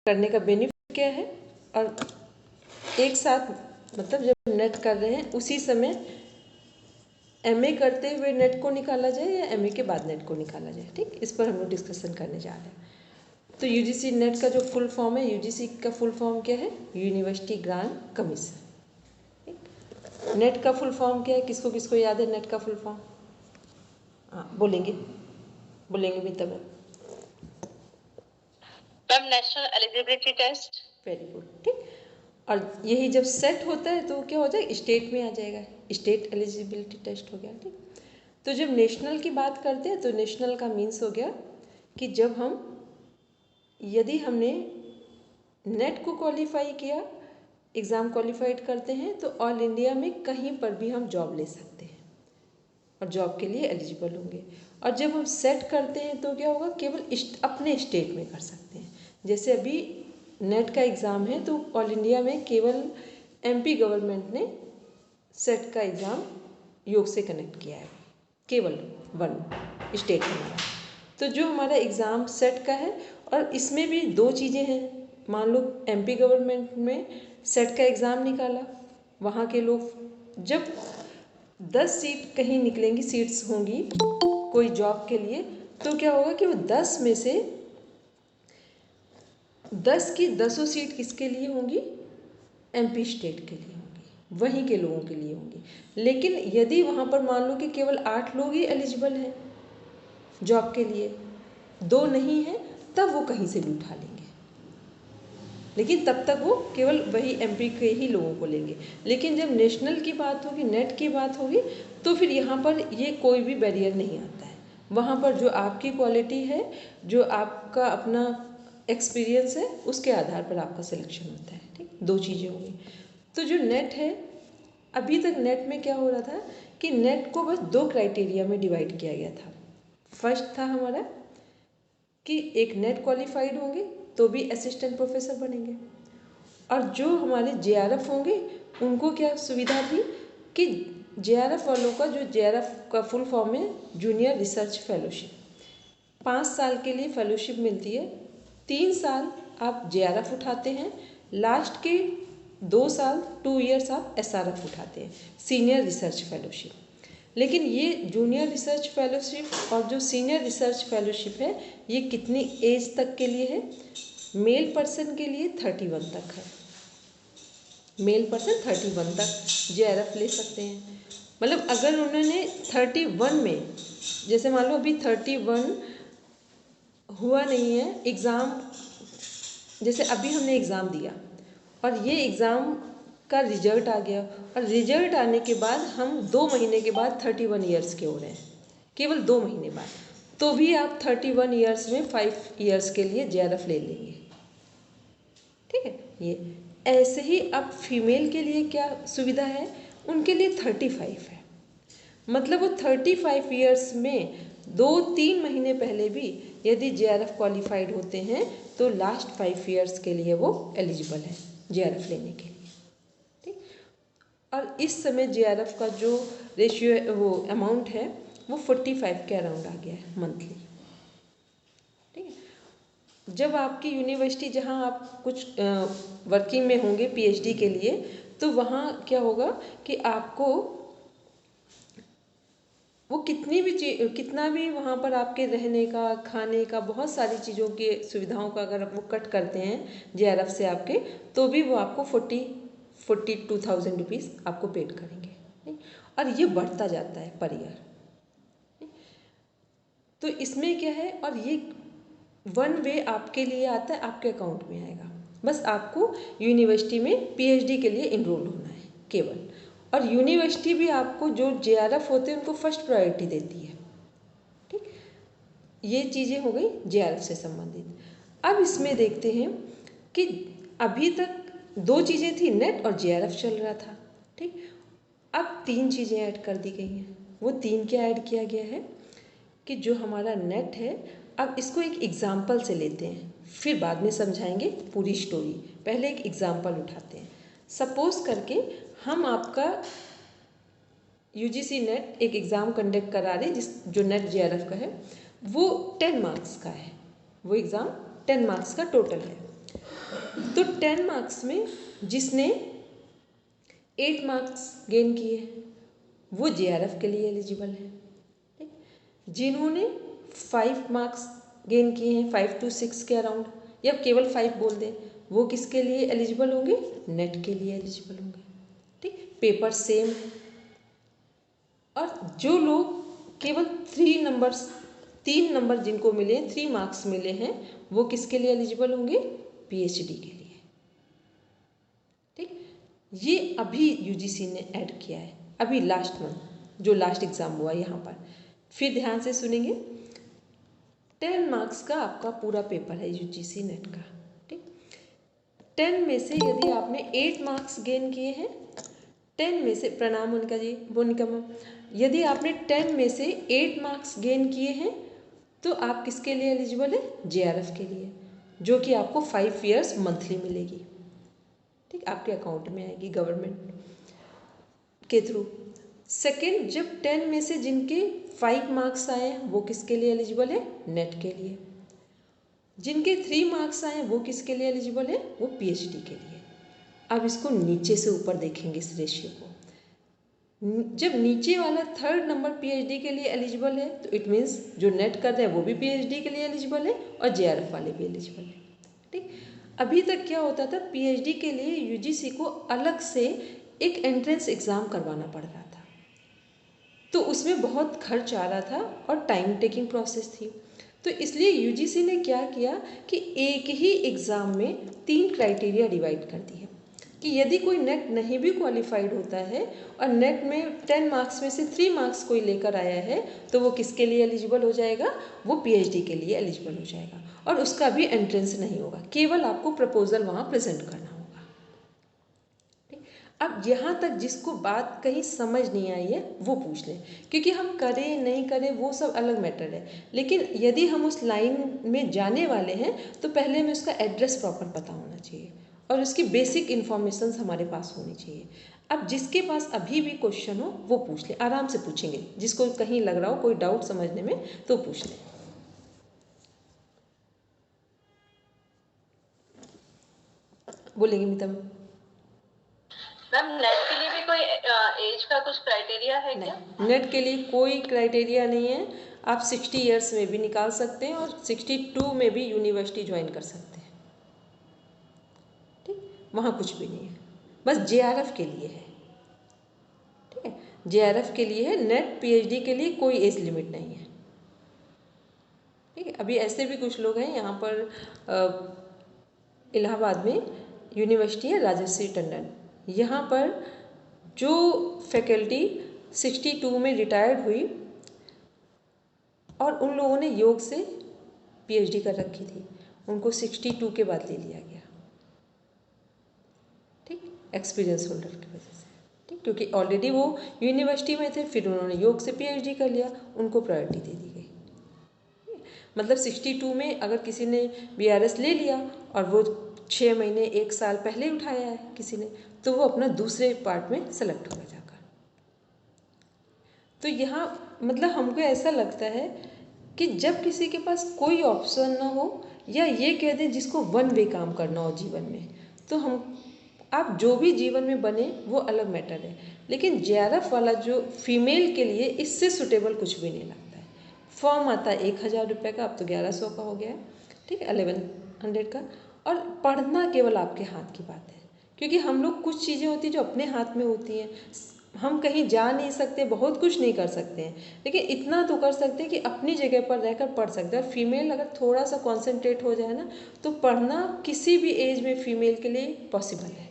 करने का बेनिफिट क्या है, और एक साथ मतलब जब नेट कर रहे हैं उसी समय एमए करते हुए नेट को निकाला जाए या एमए के बाद नेट को निकाला जाए। ठीक, इस पर हम लोग डिस्कशन करने जा रहे हैं। तो यूजीसी नेट का जो फुल फॉर्म है, यूजीसी का फुल फॉर्म क्या है? University grant commission. नेट का फुल फॉर्म क्या है? किसको किसको याद है नेट का फुल फॉर्म? हाँ, बोलेंगे भी तब। Ma'am national eligibility test. Very good. ठीक, और यही जब सेट होता है तो क्या हो जाएगा? स्टेट में आ जाएगा, स्टेट एलिजिबिलिटी टेस्ट हो गया। ठीक, तो जब नेशनल की बात करते हैं तो नेशनल का मीन्स हो गया कि जब यदि हमने नेट को क्वालिफाई किया, एग्ज़ाम क्वालिफाइड करते हैं, तो ऑल इंडिया में कहीं पर भी हम जॉब ले सकते हैं और जॉब के लिए एलिजिबल होंगे। और जब हम सेट करते हैं तो क्या होगा? केवल अपने स्टेट में कर सकते हैं। जैसे अभी नेट का एग्ज़ाम है तो ऑल इंडिया में केवल एमपी गवर्नमेंट ने सेट का एग्ज़ाम योग से कनेक्ट किया है, केवल वन स्टेट हमारा। तो जो हमारा एग्ज़ाम सेट का है, और इसमें भी दो चीज़ें हैं। मान लो एमपी गवर्नमेंट में सेट का एग्ज़ाम निकाला, वहाँ के लोग जब 10 सीट कहीं निकलेंगी, सीट्स होंगी कोई जॉब के लिए, तो क्या होगा कि वो 10 में से 10 की 10 सीट किसके लिए होंगी? एमपी स्टेट के लिए होंगी, वहीं के लोगों के लिए होंगी। लेकिन यदि वहाँ पर मान लो कि केवल 8 लोग ही एलिजिबल हैं जॉब के लिए, 2 नहीं हैं, तब वो कहीं से भी उठा लेंगे। लेकिन तब तक वो केवल वही एमपी के ही लोगों को लेंगे। लेकिन जब नेशनल की बात होगी, नेट की बात होगी, तो फिर यहाँ पर ये कोई भी बैरियर नहीं आता है। वहाँ पर जो आपकी क्वालिटी है, जो आपका अपना एक्सपीरियंस है, उसके आधार पर आपका सिलेक्शन होता है। ठीक, दो चीज़ें होंगी। तो जो नेट है, अभी तक नेट में क्या हो रहा था कि नेट को बस 2 क्राइटेरिया में डिवाइड किया गया था। फर्स्ट था हमारा कि एक नेट क्वालिफाइड होंगे तो भी असिस्टेंट प्रोफेसर बनेंगे, और जो हमारे जेआरएफ होंगे उनको क्या सुविधा थी कि जेआरएफ वालों का, जो जेआरएफ का फुल फॉर्म है जूनियर रिसर्च फेलोशिप, 5 साल के लिए फेलोशिप मिलती है। 3 साल आप जेआरएफ उठाते हैं, लास्ट के 2 साल 2 ईयर्स आप एसआरएफ उठाते हैं, सीनियर रिसर्च फेलोशिप। लेकिन ये जूनियर रिसर्च फेलोशिप और जो सीनियर रिसर्च फेलोशिप है, ये कितनी एज तक के लिए है? मेल पर्सन के लिए 31 तक है। मेल पर्सन 31 तक जेआरएफ ले सकते हैं। मतलब अगर उन्होंने 31 में, जैसे मान लो अभी 31 हुआ नहीं है एग्ज़ाम, जैसे अभी हमने एग्ज़ाम दिया और ये एग्ज़ाम का रिजल्ट आ गया, और रिजल्ट आने के बाद हम 2 महीने के बाद 31 ईयर्स के हो रहे हैं, केवल 2 महीने बाद, तो भी आप 31 ईयर्स में 5 ईयर्स के लिए जेआरएफ ले लेंगे। ठीक है, ये ऐसे ही अब फीमेल के लिए क्या सुविधा है? उनके लिए 35 है। मतलब वो 35 ईयर्स में 2-3 महीने पहले भी यदि जेआरएफ क्वालिफाइड होते हैं तो लास्ट 5 ईयर्स के लिए वो एलिजिबल है जेआरएफ लेने के लिए। ठीक, और इस समय जेआरएफ का जो रेशियो, वो अमाउंट है, वो 45 के अराउंड आ गया है मंथली। ठीक है, जब आपकी यूनिवर्सिटी, जहाँ आप कुछ वर्किंग में होंगे पीएचडी के लिए, तो वहाँ क्या होगा कि आपको वो कितना भी वहाँ पर आपके रहने का, खाने का, बहुत सारी चीज़ों की सुविधाओं का अगर वो कट करते हैं जेआरएफ से आपके, तो भी वो आपको 42,000 रुपीज़ आपको पेड करेंगे। नहीं? और ये बढ़ता जाता है पर ईयर। तो इसमें क्या है, और ये 1 वे आपके लिए आता है, आपके अकाउंट में आएगा। बस आपको यूनिवर्सिटी में पीएचडी के लिए इनरोल होना है केवल। और यूनिवर्सिटी भी आपको जो जेआरएफ होते हैं उनको फर्स्ट प्रायोरिटी देती है। ठीक, ये चीज़ें हो गई जेआरएफ से संबंधित। अब इसमें देखते हैं कि अभी तक 2 चीज़ें थी, नेट और जेआरएफ चल रहा था। ठीक, अब 3 चीज़ें ऐड कर दी गई हैं। वो 3 क्या ऐड किया गया है कि जो हमारा नेट है, अब इसको एक एग्ज़ाम्पल से लेते हैं, फिर बाद में समझाएंगे पूरी स्टोरी। पहले एक एग्ज़ाम्पल उठाते हैं। सपोज़ करके हम आपका यूजीसी नेट एक एग्ज़ाम कंडक्ट करा रहे, जो नेट जेआरएफ का है वो 10 मार्क्स का है। वो एग्ज़ाम 10 मार्क्स का टोटल है। तो 10 मार्क्स में जिसने 8 मार्क्स गेन किए हैं वो JRF के लिए एलिजिबल है। ठीक, जिन्होंने 5 मार्क्स गेन किए हैं 5 to 6 के अराउंड, या केवल 5 बोल दें, वो किसके लिए एलिजिबल होंगे? नेट के लिए एलिजिबल होंगे। ठीक, पेपर सेम है। और जो लोग केवल 3 नंबर जिनको मिले, 3 मार्क्स मिले हैं, वो किसके लिए एलिजिबल होंगे? PhD के लिए। ठीक, ये अभी UGC ने ऐड किया है, अभी लास्ट मंथ जो लास्ट एग्ज़ाम हुआ यहाँ पर। फिर ध्यान से सुनेंगे, 10 मार्क्स का आपका पूरा पेपर है UGC नेट का। ठीक, 10 में से यदि आपने 8 मार्क्स गेन किए हैं, 10 में से, प्रणाम मोनिका जी, मोनिका मैम, यदि आपने 10 में से 8 मार्क्स गेन किए हैं तो आप किसके लिए एलिजिबल है? JRF के लिए, जो कि आपको 5 ईयर्स मंथली मिलेगी। ठीक, आपके अकाउंट में आएगी गवर्नमेंट के थ्रू। सेकेंड, जब 10 में से जिनके 5 मार्क्स आए हैं वो किसके लिए एलिजिबल है? नेट के लिए। जिनके 3 मार्क्स आए हैं वो किसके लिए एलिजिबल है? वो PhD के लिए। अब इसको नीचे से ऊपर देखेंगे इस रेशियो को। जब नीचे वाला 3rd नंबर PhD के लिए एलिजिबल है तो इट मीन्स जो नेट कर रहे हैं वो भी PhD के लिए एलिजिबल है और JRF वाले भी एलिजिबल है। ठीक, अभी तक क्या होता था, PhD के लिए UGC को अलग से एक एंट्रेंस एग्ज़ाम करवाना पड़ रहा था, तो उसमें बहुत खर्च आ रहा था और टाइम टेकिंग प्रोसेस थी। तो इसलिए UGC ने क्या किया कि एक ही एग्ज़ाम में 3 क्राइटेरिया डिवाइड कर दिए कि यदि कोई नेट नहीं भी क्वालिफाइड होता है और नेट में 10 मार्क्स में से 3 मार्क्स कोई लेकर आया है तो वो किसके लिए एलिजिबल हो जाएगा? वो PhD के लिए एलिजिबल हो जाएगा और उसका भी एंट्रेंस नहीं होगा, केवल आपको प्रपोजल वहाँ प्रेजेंट करना होगा। ठीक, अब यहाँ तक जिसको बात कहीं समझ नहीं आई है वो पूछ लें, क्योंकि हम करें नहीं करें वो सब अलग मैटर है, लेकिन यदि हम उस लाइन में जाने वाले हैं तो पहले हमें उसका एड्रेस प्रॉपर पता होना चाहिए और उसकी बेसिक इन्फॉर्मेशन हमारे पास होनी चाहिए। अब जिसके पास अभी भी क्वेश्चन हो वो पूछ ले, आराम से पूछेंगे, जिसको कहीं लग रहा हो कोई डाउट समझने में तो पूछ ले। बोलेंगे मीता मैम? मैम नेट के लिए भी कोई एज का कुछ क्राइटेरिया है क्या? नहीं, नेट के लिए कोई क्राइटेरिया नहीं है। आप 60 ईयर्स में भी निकाल सकते हैं और 62 में भी यूनिवर्सिटी ज्वाइन कर सकते हैं। ठीक, वहाँ कुछ भी नहीं है, बस JRF के लिए है। ठीक है, JRF के लिए है, नेट PhD के लिए कोई एज लिमिट नहीं है। ठीक है, अभी ऐसे भी कुछ लोग हैं यहाँ पर इलाहाबाद में यूनिवर्सिटी है राजश्री टंडन, यहाँ पर जो फैकल्टी 62 में रिटायर्ड हुई और उन लोगों ने योग से PhD कर रखी थी, उनको 62 के बाद ले लिया गया। ठीक, एक्सपीरियंस होल्डर की वजह से। ठीक, क्योंकि ऑलरेडी वो यूनिवर्सिटी में थे, फिर उन्होंने योग से PhD कर लिया, उनको प्रायोरिटी दे दी गई। मतलब 62 में अगर किसी ने BRS ले लिया और वो 6 महीने 1 साल पहले उठाया है किसी ने, तो वो अपना दूसरे पार्ट में सेलेक्ट होगा जाकर। तो यहाँ मतलब हमको ऐसा लगता है कि जब किसी के पास कोई ऑप्शन ना हो, या ये कह दें जिसको वन वे काम करना हो जीवन में, तो हम आप जो भी जीवन में बने वो अलग मैटर है, लेकिन JRF वाला जो फीमेल के लिए इससे सुटेबल कुछ भी नहीं लगता है। फॉर्म आता है 1000 रुपये का, अब तो 1100 का हो गया है। ठीक है, 1100 का, और पढ़ना केवल आपके हाथ की बात है, क्योंकि हम लोग कुछ चीज़ें होती हैं जो अपने हाथ में होती हैं, हम कहीं जा नहीं सकते, बहुत कुछ नहीं कर सकते हैं, लेकिन इतना तो कर सकते हैं कि अपनी जगह पर रहकर पढ़ सकते हैं। और फीमेल अगर थोड़ा सा कॉन्सेंट्रेट हो जाए ना, तो पढ़ना किसी भी एज में फीमेल के लिए पॉसिबल है।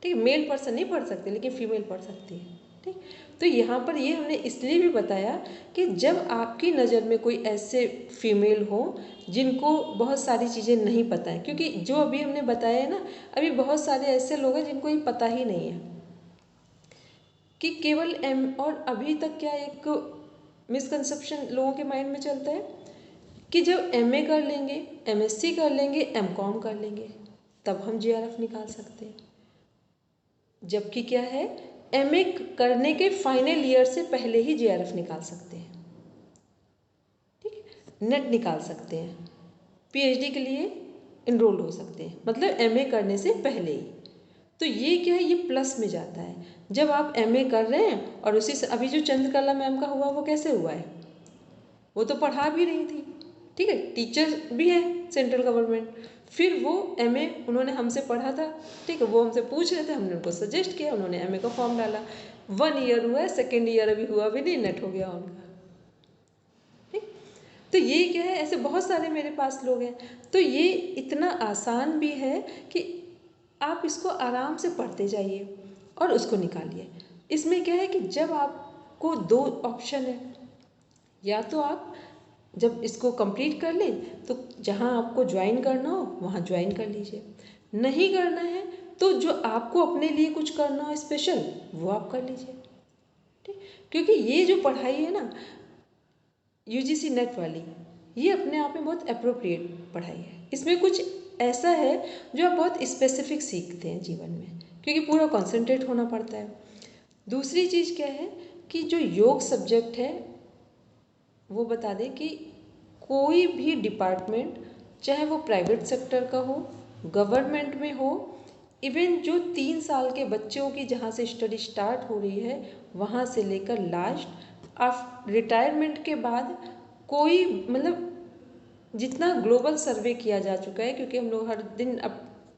ठीक, मेल पर्सन नहीं पढ़ सकते लेकिन फीमेल पढ़ सकती है। ठीक, तो यहाँ पर ये हमने इसलिए भी बताया कि जब आपकी नज़र में कोई ऐसे फीमेल हो जिनको बहुत सारी चीज़ें नहीं पता है, क्योंकि जो अभी हमने बताया है ना, अभी बहुत सारे ऐसे लोग हैं जिनको ये पता ही नहीं है कि केवल और अभी तक क्या एक मिसकंसेप्शन लोगों के माइंड में चलता है कि जब MA कर लेंगे, MSc कर लेंगे, MCOM कर लेंगे, तब हम JRF निकाल सकते हैं। जबकि क्या है, MA करने के फाइनल ईयर से पहले ही JRF निकाल सकते हैं। ठीक है, नेट निकाल सकते हैं। PhD के लिए इनरोल हो सकते हैं, मतलब एमए करने से पहले ही। तो ये क्या है, ये प्लस में जाता है। जब आप एमए कर रहे हैं और उसी से अभी जो चंद्रकला मैम का हुआ वो कैसे हुआ है, वो तो पढ़ा भी रही थी, ठीक है, टीचर भी है सेंट्रल गवर्नमेंट, फिर वो एमए उन्होंने हमसे पढ़ा था, ठीक है, वो हमसे पूछ रहे थे, हमने उनको सजेस्ट किया, उन्होंने एमए का फॉर्म डाला, 1 ईयर हुआ है, 2nd ईयर अभी हुआ भी नहीं, नेट हो गया उनका, ठीक। तो ये क्या है, ऐसे बहुत सारे मेरे पास लोग हैं। तो ये इतना आसान भी है कि आप इसको आराम से पढ़ते जाइए और उसको निकालिए। इसमें क्या है कि जब आपको 2 ऑप्शन है, या तो आप जब इसको कंप्लीट कर लें तो जहाँ आपको ज्वाइन करना हो वहाँ ज्वाइन कर लीजिए, नहीं करना है तो जो आपको अपने लिए कुछ करना हो स्पेशल वो आप कर लीजिए, ठीक। क्योंकि ये जो पढ़ाई है ना यूजीसी नेट वाली, ये अपने आप में बहुत अप्रोप्रिएट पढ़ाई है। इसमें कुछ ऐसा है जो आप बहुत स्पेसिफिक सीखते हैं जीवन में, क्योंकि पूरा कॉन्सेंट्रेट होना पड़ता है। दूसरी चीज़ क्या है कि जो योग सब्जेक्ट है वो बता दें कि कोई भी डिपार्टमेंट, चाहे वो प्राइवेट सेक्टर का हो, गवर्नमेंट में हो, इवन जो 3 साल के बच्चों की जहाँ से स्टडी स्टार्ट हो रही है वहाँ से लेकर लास्ट आफ्टर रिटायरमेंट के बाद, कोई मतलब जितना ग्लोबल सर्वे किया जा चुका है, क्योंकि हम लोग हर दिन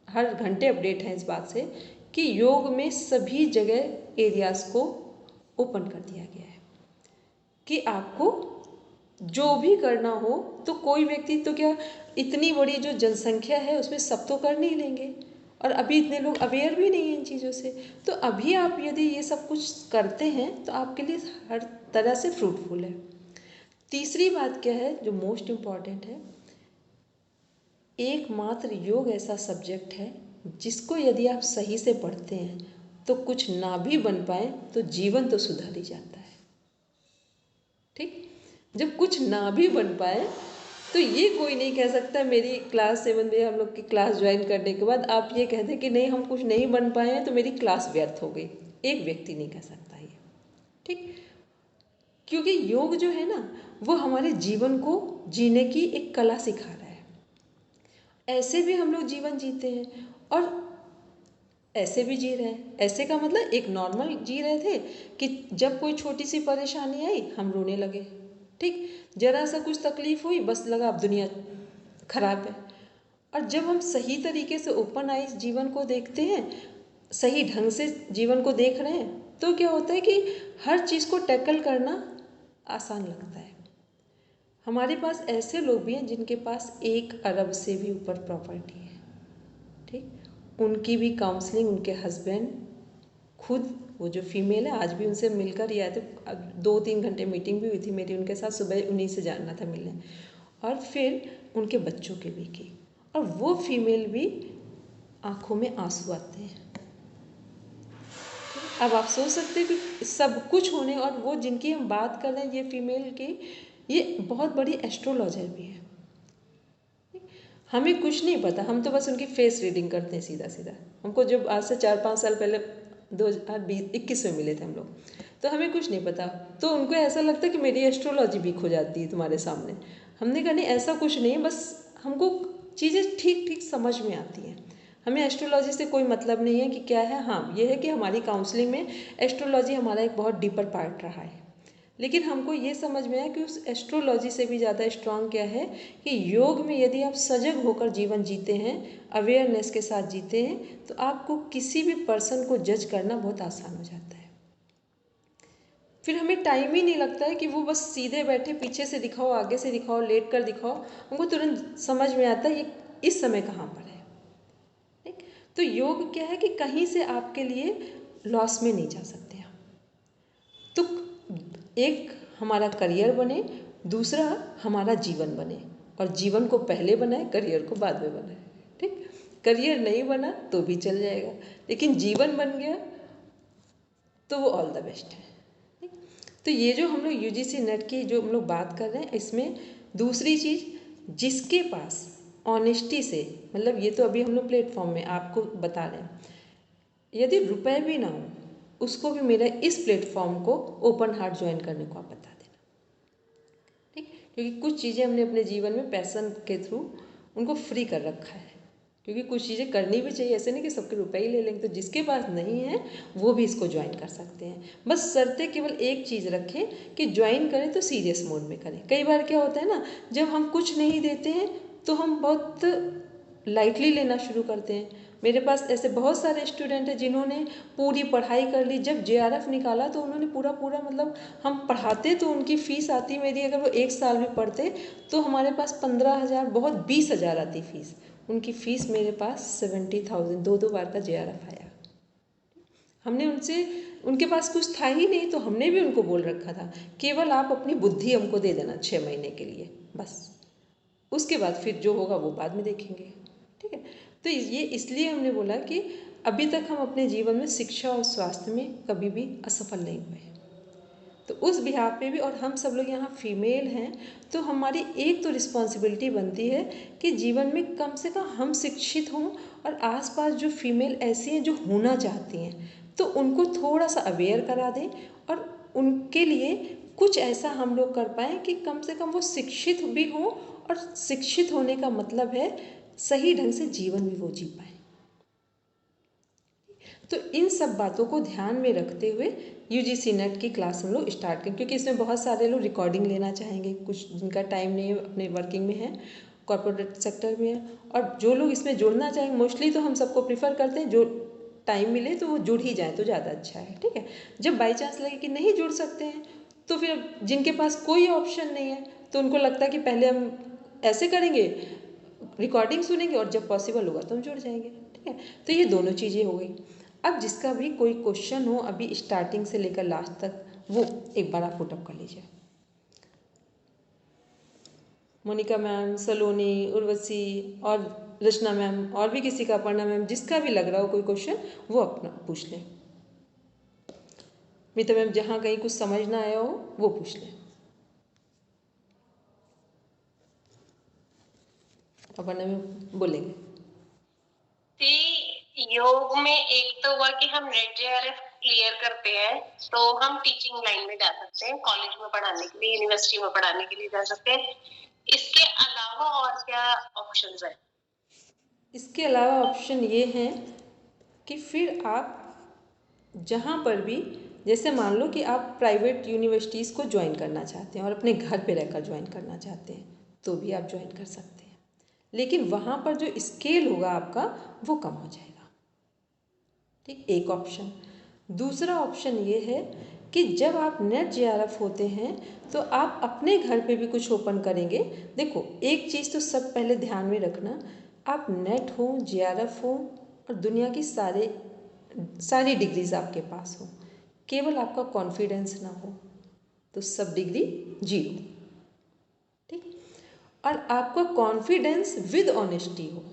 हर घंटे अपडेट हैं इस बात से कि योग में सभी जगह एरियाज़ को ओपन कर दिया गया है कि आपको जो भी करना हो, तो कोई व्यक्ति तो क्या, इतनी बड़ी जो जनसंख्या है उसमें सब तो कर नहीं लेंगे, और अभी इतने लोग अवेयर भी नहीं हैं इन चीज़ों से। तो अभी आप यदि ये सब कुछ करते हैं तो आपके लिए हर तरह से फ्रूटफुल है। तीसरी बात क्या है जो मोस्ट इम्पॉर्टेंट है, एकमात्र योग ऐसा सब्जेक्ट है जिसको यदि आप सही से पढ़ते हैं तो कुछ ना भी बन पाए तो जीवन तो सुधर ही जाता है, ठीक। जब कुछ ना भी बन पाए तो ये कोई नहीं कह सकता मेरी क्लास 7 में हम लोग की क्लास ज्वाइन करने के बाद आप ये कहते कि नहीं हम कुछ नहीं बन पाए हैं तो मेरी क्लास व्यर्थ हो गई, एक व्यक्ति नहीं कह सकता ये, ठीक। क्योंकि योग जो है ना वो हमारे जीवन को जीने की एक कला सिखा रहा है। ऐसे भी हम लोग जीवन जीते हैं और ऐसे भी जी रहे हैं। ऐसे का मतलब एक नॉर्मल जी रहे थे कि जब कोई छोटी सी परेशानी आई हम रोने लगे, ठीक, जरा सा कुछ तकलीफ हुई बस लगा अब दुनिया खराब है। और जब हम सही तरीके से ओपन आइज जीवन को देखते हैं, सही ढंग से जीवन को देख रहे हैं, तो क्या होता है कि हर चीज़ को टैकल करना आसान लगता है। हमारे पास ऐसे लोग भी हैं जिनके पास 1 अरब से भी ऊपर प्रॉपर्टी है, ठीक, उनकी भी काउंसलिंग उनके हस्बैंड खुद, वो जो फीमेल है आज भी उनसे मिलकर ही आए थे, 2-3 घंटे मीटिंग भी हुई थी मेरी उनके साथ, सुबह उन्हीं से जाना था मिलने, और फिर उनके बच्चों के भी की, और वो फीमेल भी आंखों में आंसू आते हैं। अब आप सोच सकते हैं कि सब कुछ होने, और वो जिनकी हम बात कर रहे हैं ये फीमेल की, ये बहुत बड़ी एस्ट्रोलॉजर भी है। हमें कुछ नहीं पता, हम तो बस उनकी फेस रीडिंग करते हैं सीधा सीधा। हमको जब आज से 4-5 साल पहले 2021 में मिले थे हम लोग, तो हमें कुछ नहीं पता, तो उनको ऐसा लगता कि मेरी एस्ट्रोलॉजी वीक हो जाती है तुम्हारे सामने। हमने कहा नहीं ऐसा कुछ नहीं, बस हमको चीज़ें ठीक ठीक समझ में आती हैं, हमें एस्ट्रोलॉजी से कोई मतलब नहीं है कि क्या है। हाँ ये है कि हमारी काउंसलिंग में एस्ट्रोलॉजी हमारा एक बहुत डीपर पार्ट रहा है, लेकिन हमको ये समझ में आया कि उस एस्ट्रोलॉजी से भी ज़्यादा स्ट्रांग क्या है कि योग में यदि आप सजग होकर जीवन जीते हैं, अवेयरनेस के साथ जीते हैं, तो आपको किसी भी पर्सन को जज करना बहुत आसान हो जाता है। फिर हमें टाइम ही नहीं लगता है कि वो बस सीधे बैठे पीछे से दिखाओ, आगे से दिखाओ, लेट कर दिखाओ, हमको तुरंत समझ में आता है ये इस समय कहाँ पर है, ठीक। तो योग क्या है कि कहीं से आपके लिए लॉस में नहीं जा सकते आप। तो एक हमारा करियर बने, दूसरा हमारा जीवन बने, और जीवन को पहले बनाए, करियर को बाद में बनाए, ठीक। करियर नहीं बना तो भी चल जाएगा, लेकिन जीवन बन गया तो वो ऑल द बेस्ट है, ठीक। तो ये जो हम लोग यूजीसी नेट की जो हम लोग बात कर रहे हैं, इसमें दूसरी चीज़ जिसके पास ऑनेस्टी से, मतलब ये तो अभी हम लोग प्लेटफॉर्म में आपको बता रहे हैं, यदि रुपए भी ना हो उसको भी मेरा इस प्लेटफॉर्म को ओपन हार्ट ज्वाइन करने को आप बता देना, ठीक। क्योंकि कुछ चीज़ें हमने अपने जीवन में पैशन के थ्रू उनको फ्री कर रखा है, क्योंकि कुछ चीज़ें करनी भी चाहिए, ऐसे नहीं कि सबके रुपए ही ले लेंगे। तो जिसके पास नहीं है वो भी इसको ज्वाइन कर सकते हैं। बस शर्तें केवल एक चीज़ रखें कि ज्वाइन करें तो सीरियस मोड में करें। कई बार क्या होता है ना, जब हम कुछ नहीं देते हैं तो हम बहुत लाइटली लेना शुरू करते हैं। मेरे पास ऐसे बहुत सारे स्टूडेंट हैं जिन्होंने पूरी पढ़ाई कर ली, जब JRF निकाला तो उन्होंने पूरा पूरा मतलब, हम पढ़ाते तो उनकी फ़ीस आती मेरी, अगर वो 1 साल भी पढ़ते तो हमारे पास 15,000, बहुत 20,000 आती फ़ीस। उनकी फ़ीस मेरे पास 70,000, 2 बार का JRF आया। हमने उनसे, उनके पास कुछ था ही नहीं तो हमने भी उनको बोल रखा था केवल आप अपनी बुद्धि हमको दे देना 6 महीने के लिए बस, उसके बाद फिर जो होगा वो बाद में देखेंगे। ठीक है, तो ये इसलिए हमने बोला कि अभी तक हम अपने जीवन में शिक्षा और स्वास्थ्य में कभी भी असफल नहीं हुए। तो उस बिहार पे भी, और हम सब लोग यहाँ फीमेल हैं तो हमारी एक तो रिस्पॉन्सिबिलिटी बनती है कि जीवन में कम से कम हम शिक्षित हों, और आसपास जो फीमेल ऐसी हैं जो होना चाहती हैं तो उनको थोड़ा सा अवेयर करा दें, और उनके लिए कुछ ऐसा हम लोग कर पाएँ कि कम से कम वो शिक्षित भी हों, और शिक्षित होने का मतलब है सही ढंग से जीवन भी वो जी पाएँ। तो इन सब बातों को ध्यान में रखते हुए UGC नेट की क्लास हम लोग स्टार्ट करें, क्योंकि इसमें बहुत सारे लोग रिकॉर्डिंग लेना चाहेंगे, कुछ जिनका टाइम नहीं है, अपने वर्किंग में है, कॉर्पोरेट सेक्टर में है, और जो लोग इसमें जुड़ना चाहेंगे, मोस्टली तो हम सबको प्रीफर करते हैं जो टाइम मिले तो वो जुड़ ही जाए तो ज़्यादा अच्छा है। ठीक है, जब बाई चांस लगे कि नहीं जुड़ सकते हैं तो फिर जिनके पास कोई ऑप्शन नहीं है तो उनको लगता है कि पहले हम ऐसे करेंगे, रिकॉर्डिंग सुनेंगे, और जब पॉसिबल होगा तो हम जुड़ जाएंगे। ठीक है, तो ये दोनों चीज़ें हो गई। अब जिसका भी कोई क्वेश्चन हो अभी स्टार्टिंग से लेकर लास्ट तक, वो एक बार आप पुटअप कर लीजिए। मोनिका मैम, सलोनी, उर्वशी और रचना मैम, और भी किसी का, अपर्णा मैम, जिसका भी लग रहा हो कोई क्वेश्चन वो अपना पूछ लें। मीता मैम, जहाँ कहीं कुछ समझ ना आया हो वो पूछ लें। अपर्णा मैम बोलेंगे। योग में एक तो हुआ कि हम नेट JRF क्लियर करते हैं तो हम टीचिंग लाइन में जा सकते हैं, कॉलेज में पढ़ाने के लिए, यूनिवर्सिटी में पढ़ाने के लिए जा सकते हैं। इसके अलावा और क्या ऑप्शंस है? इसके अलावा ऑप्शन ये हैं कि फिर आप जहाँ पर भी, जैसे मान लो कि आप प्राइवेट यूनिवर्सिटीज़ को ज्वाइन करना चाहते हैं और अपने घर पे रहकर ज्वाइन करना चाहते हैं तो भी आप ज्वाइन कर सकते हैं, लेकिन वहाँ पर जो स्केल होगा आपका वो कम हो जाएगा। ठीक, एक ऑप्शन। दूसरा ऑप्शन ये है कि जब आप नेट JRF होते हैं तो आप अपने घर पे भी कुछ ओपन करेंगे। देखो, एक चीज़ तो सब पहले ध्यान में रखना, आप नेट हो, JRF हो, और दुनिया की सारी डिग्रीज आपके पास हो, केवल आपका कॉन्फिडेंस ना हो तो सब डिग्री जीरो। ठीक, और आपका कॉन्फिडेंस विद ऑनेस्टी हो,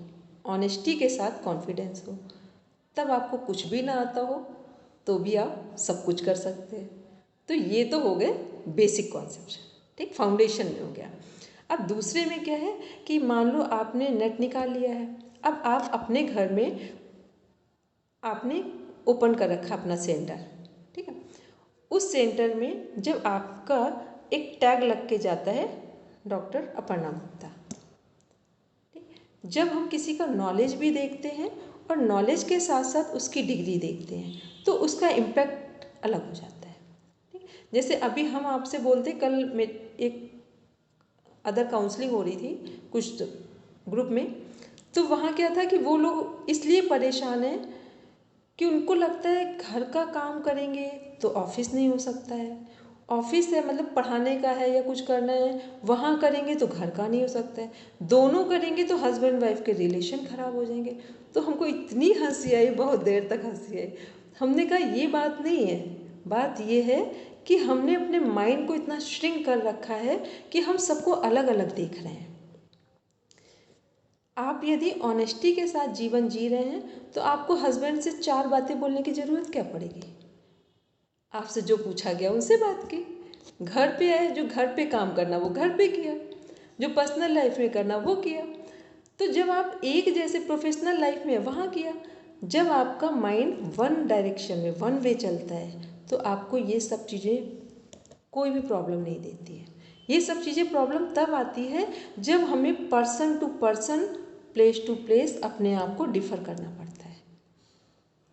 ऑनेस्टी के साथ कॉन्फिडेंस हो, तब आपको कुछ भी ना आता हो तो भी आप सब कुछ कर सकते हैं। तो ये तो हो गए बेसिक कॉन्सेप्ट। ठीक, फाउंडेशन में हो गया। अब दूसरे में क्या है कि मान लो आपने नेट निकाल लिया है, अब आप अपने घर में आपने ओपन कर रखा अपना सेंटर। ठीक है, उस सेंटर में जब आपका एक टैग लग के जाता है डॉक्टर अपर्णा गुप्ता, जब हम किसी का नॉलेज भी देखते हैं और नॉलेज के साथ साथ उसकी डिग्री देखते हैं तो उसका इम्पैक्ट अलग हो जाता है। ठीक, जैसे अभी हम आपसे बोलते, कल में एक अदर काउंसलिंग हो रही थी कुछ ग्रुप में, तो वहाँ क्या था कि वो लोग इसलिए परेशान हैं कि उनको लगता है घर का काम करेंगे तो ऑफिस नहीं हो सकता है, ऑफिस है मतलब पढ़ाने का है या कुछ करना है, वहाँ करेंगे तो घर का नहीं हो सकता है, दोनों करेंगे तो हस्बैंड वाइफ के रिलेशन ख़राब हो जाएंगे। तो हमको इतनी हंसी आई, बहुत देर तक हंसी आई। हमने कहा ये बात नहीं है, बात ये है कि हमने अपने माइंड को इतना श्रिंक कर रखा है कि हम सबको अलग अलग देख रहे हैं। आप यदि ऑनेस्टी के साथ जीवन जी रहे हैं तो आपको हस्बैंड से 4 बातें बोलने की ज़रूरत क्या पड़ेगी। आपसे जो पूछा गया उनसे बात की, घर पे आए, जो घर पे काम करना वो घर पे किया, जो पर्सनल लाइफ में करना वो किया। तो जब आप एक जैसे प्रोफेशनल लाइफ में वहाँ किया, जब आपका माइंड वन डायरेक्शन में, वन वे चलता है तो आपको ये सब चीज़ें कोई भी प्रॉब्लम नहीं देती है। ये सब चीज़ें प्रॉब्लम तब आती है जब हमें person to person place to place अपने आप को डिफ़र करना पड़ता है,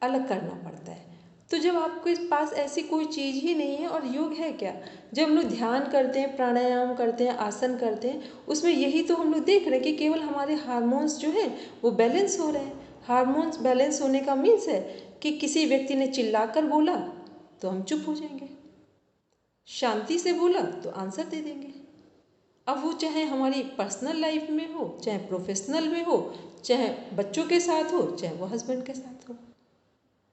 अलग करना पड़ता है। तो जब आपके पास ऐसी कोई चीज़ ही नहीं है, और योग है क्या, जब हम लोग ध्यान करते हैं, प्राणायाम करते हैं, आसन करते हैं, उसमें यही तो हम लोग देख रहे हैं कि केवल हमारे हार्मोन्स जो हैं वो बैलेंस हो रहे हैं। हार्मोन्स बैलेंस होने का मीन्स है कि किसी व्यक्ति ने चिल्लाकर बोला तो हम चुप हो जाएंगे, शांति से बोला तो आंसर दे देंगे। अब वो चाहे हमारी पर्सनल लाइफ में हो, चाहे प्रोफेशनल में हो, चाहे बच्चों के साथ हो, चाहे वो हस्बैंड के साथ हो,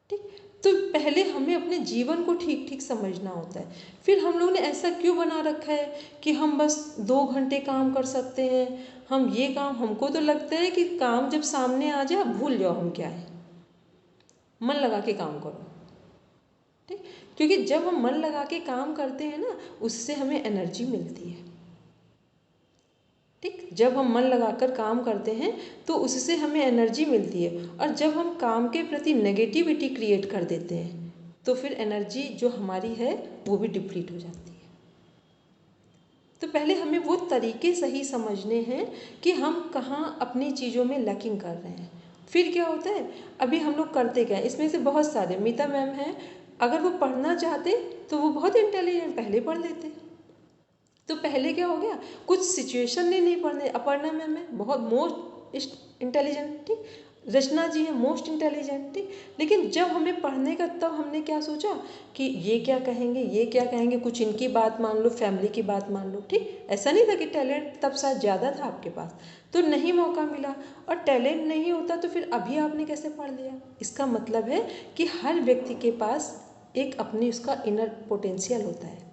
ठीक। तो पहले हमें अपने जीवन को ठीक ठीक समझना होता है। फिर हम लोग ने ऐसा क्यों बना रखा है कि हम बस 2 घंटे काम कर सकते हैं, हम ये काम, हमको तो लगता है कि काम जब सामने आ जाए भूल जाओ हम क्या है, मन लगा के काम करो, ठीक। क्योंकि जब हम मन लगा के काम करते हैं ना, उससे हमें एनर्जी मिलती है, ठीक। जब हम मन लगाकर काम करते हैं तो उससे हमें एनर्जी मिलती है, और जब हम काम के प्रति नेगेटिविटी क्रिएट कर देते हैं तो फिर एनर्जी जो हमारी है वो भी डिप्लीट हो जाती है। तो पहले हमें वो तरीके सही समझने हैं कि हम कहाँ अपनी चीज़ों में लैकिंग कर रहे हैं। फिर क्या होता है, अभी हम लोग करते क्या है, इसमें से बहुत सारे, मीता मैम हैं, अगर वो पढ़ना चाहते तो वो बहुत इंटेलिजेंट पहले पढ़ लेते। तो पहले क्या हो गया, कुछ सिचुएशन ने नहीं पढ़ने, अपर्णा मैम है बहुत मोस्ट इंटेलिजेंट, ठीक। रचना जी है मोस्ट इंटेलिजेंट, ठीक। लेकिन जब हमें पढ़ने का, तब हमने क्या सोचा कि ये क्या कहेंगे, ये क्या कहेंगे, कुछ इनकी बात मान लो, फैमिली की बात मान लो, ठीक। ऐसा नहीं था कि टैलेंट तब शायद ज़्यादा था आपके पास, तो नहीं मौका मिला। और टैलेंट नहीं होता तो फिर अभी आपने कैसे पढ़ लिया। इसका मतलब है कि हर व्यक्ति के पास एक अपनी उसका इनर पोटेंशियल होता है।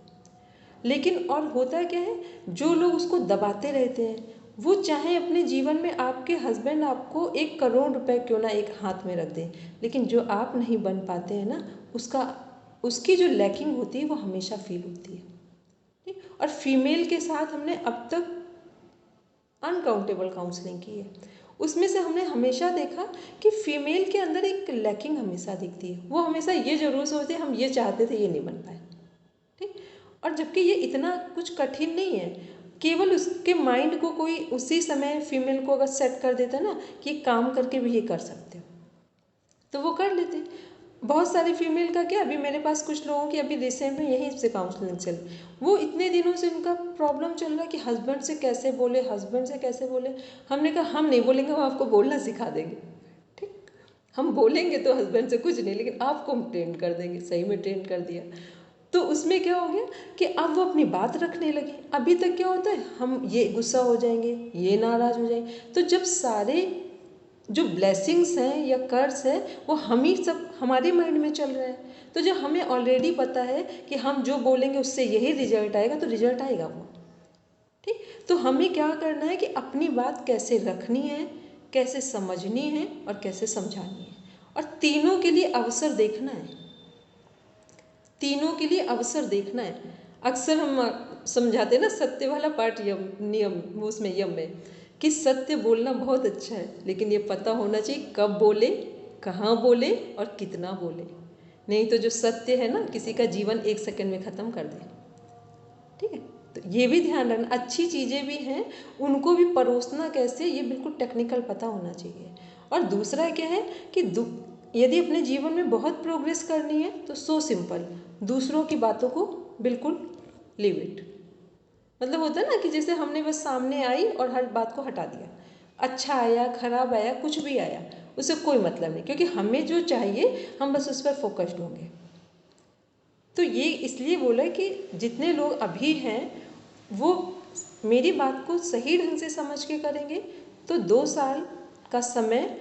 लेकिन और होता क्या है, जो लोग उसको दबाते रहते हैं, वो चाहे अपने जीवन में, आपके हस्बैंड आपको 1 करोड़ रुपए क्यों ना एक हाथ में रख दें, लेकिन जो आप नहीं बन पाते हैं ना, उसकी जो लैकिंग होती है वो हमेशा फील होती है, ठीक। और फीमेल के साथ हमने अब तक अनकाउंटेबल काउंसलिंग की है, उसमें से हमने हमेशा देखा कि फीमेल के अंदर एक लैकिंग हमेशा दिखती है। वो हमेशा ये जरूर सोचते हम ये चाहते थे, ये नहीं बन पाए, ठीक। और जबकि ये इतना कुछ कठिन नहीं है, केवल उसके माइंड को कोई उसी समय फीमेल को अगर सेट कर देता ना कि काम करके भी ये कर सकते हो, तो वो कर लेते। बहुत सारी फीमेल का क्या, अभी मेरे पास कुछ लोगों की अभी रिसेंट में यहीं से काउंसलिंग चल, वो इतने दिनों से उनका प्रॉब्लम चल रहा है कि हस्बैंड से कैसे बोले, हस्बैंड से कैसे बोले। हमने कहा हम नहीं बोलेंगे, हम आपको बोलना सिखा देंगे, ठीक। हम बोलेंगे तो हस्बैंड से कुछ नहीं, लेकिन आपको हम ट्रेन कर देंगे। सही में ट्रेन कर दिया। तो उसमें क्या हो गया कि अब वो अपनी बात रखने लगी। अभी तक क्या होता है, हम ये गुस्सा हो जाएंगे, ये नाराज़ हो जाएंगे, तो जब सारे जो ब्लेसिंग्स हैं या कर्स है वो हम ही सब हमारे माइंड में चल रहा है, तो जब हमें ऑलरेडी पता है कि हम जो बोलेंगे उससे यही रिजल्ट आएगा, तो रिजल्ट आएगा वो, ठीक। तो हमें क्या करना है कि अपनी बात कैसे रखनी है, कैसे समझनी है और कैसे समझानी है, और तीनों के लिए अवसर देखना है, तीनों के लिए अवसर देखना है। अक्सर हम समझाते ना सत्य वाला पाठ, यम नियम, उसमें यम में, कि सत्य बोलना बहुत अच्छा है, लेकिन ये पता होना चाहिए कब बोले, कहाँ बोले और कितना बोले। नहीं तो जो सत्य है ना, किसी का जीवन 1 सेकंड में ख़त्म कर दे, ठीक है। तो ये भी ध्यान रखना, अच्छी चीज़ें भी हैं, उनको भी परोसना कैसे, ये बिल्कुल टेक्निकल पता होना चाहिए। और दूसरा क्या है कि यदि अपने जीवन में बहुत प्रोग्रेस करनी है तो सो सिंपल, दूसरों की बातों को बिल्कुल लीव इट। मतलब होता है ना कि जैसे हमने बस सामने आई और हर बात को हटा दिया, अच्छा आया खराब आया कुछ भी आया उससे कोई मतलब नहीं, क्योंकि हमें जो चाहिए हम बस उस पर फोकस्ड होंगे। तो ये इसलिए बोला कि जितने लोग अभी हैं वो मेरी बात को सही ढंग से समझ के करेंगे तो 2 साल का समय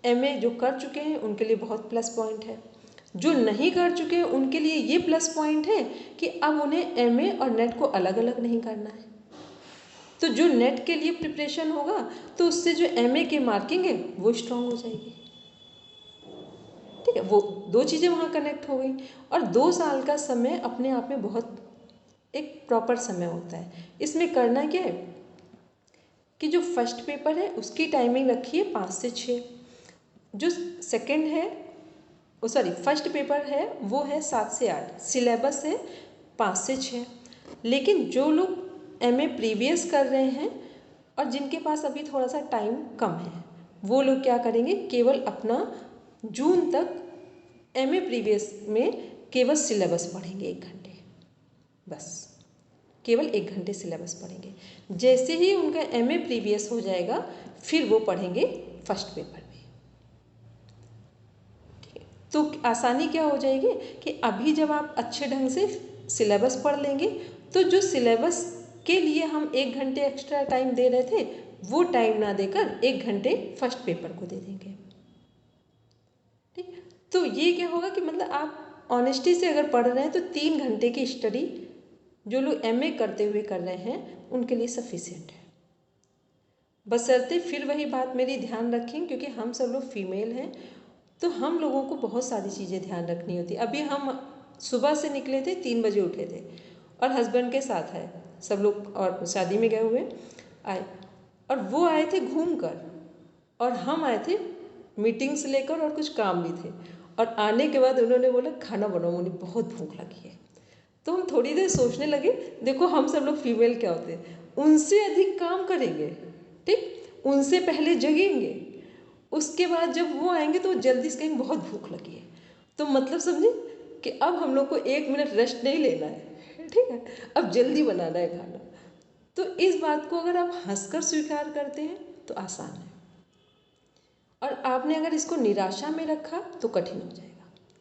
एमए जो कर चुके हैं उनके लिए बहुत प्लस पॉइंट है। जो नहीं कर चुके हैं उनके लिए ये प्लस पॉइंट है कि अब उन्हें एमए और नेट को अलग अलग नहीं करना है। तो जो नेट के लिए प्रिपरेशन होगा तो उससे जो एमए की मार्किंग है वो स्ट्रांग हो जाएगी, ठीक है। वो 2 चीज़ें वहाँ कनेक्ट हो गई। और 2 साल का समय अपने आप में बहुत एक प्रॉपर समय होता है। इसमें करना क्या है कि जो फर्स्ट पेपर है उसकी टाइमिंग रखिए 5 से 6, जो सेकंड है फर्स्ट पेपर है वो है 7 से 8, सिलेबस है 5 से 6। लेकिन जो लोग एमए प्रीवियस कर रहे हैं और जिनके पास अभी थोड़ा सा टाइम कम है वो लोग क्या करेंगे, केवल अपना जून तक एमए प्रीवियस में केवल सिलेबस पढ़ेंगे 1 घंटे, बस केवल 1 घंटे सिलेबस पढ़ेंगे। जैसे ही उनका एमए प्रीवियस हो जाएगा फिर वो पढ़ेंगे फर्स्ट पेपर में। ठीक है, तो आसानी क्या हो जाएगी कि अभी जब आप अच्छे ढंग से सिलेबस पढ़ लेंगे तो जो सिलेबस के लिए हम 1 घंटे एक्स्ट्रा टाइम दे रहे थे वो टाइम ना देकर 1 घंटे फर्स्ट पेपर को दे देंगे। ठीक, तो ये क्या होगा कि मतलब आप ऑनेस्टी से अगर पढ़ रहे हैं तो 3 घंटे की स्टडी जो लोग एमए करते हुए कर रहे हैं उनके लिए सफिशिएंट है। बशर्ते फिर वही बात मेरी ध्यान रखें, क्योंकि हम सब लोग फीमेल हैं तो हम लोगों को बहुत सारी चीज़ें ध्यान रखनी होती। अभी हम सुबह से निकले थे, 3 बजे उठे थे और हस्बैंड के साथ है सब लोग, और शादी में गए हुए आए, और वो आए थे घूम कर और हम आए थे मीटिंग्स लेकर और कुछ काम भी थे। और आने के बाद उन्होंने बोला खाना बनाओ, मुझे बहुत भूख लगी है। तो हम थोड़ी देर सोचने लगे, देखो हम सब लोग फीमेल क्या होते हैं, उनसे अधिक काम करेंगे, ठीक, उनसे पहले जगेंगे, उसके बाद जब वो आएंगे तो जल्दी से कहेंगे बहुत भूख लगी है। तो मतलब समझे कि अब हम लोग को 1 मिनट रेस्ट नहीं लेना है, ठीक है, अब जल्दी बनाना है खाना। तो इस बात को अगर आप हंसकर स्वीकार करते हैं तो आसान है, और आपने अगर इसको निराशा में रखा तो कठिन हो जाएगा।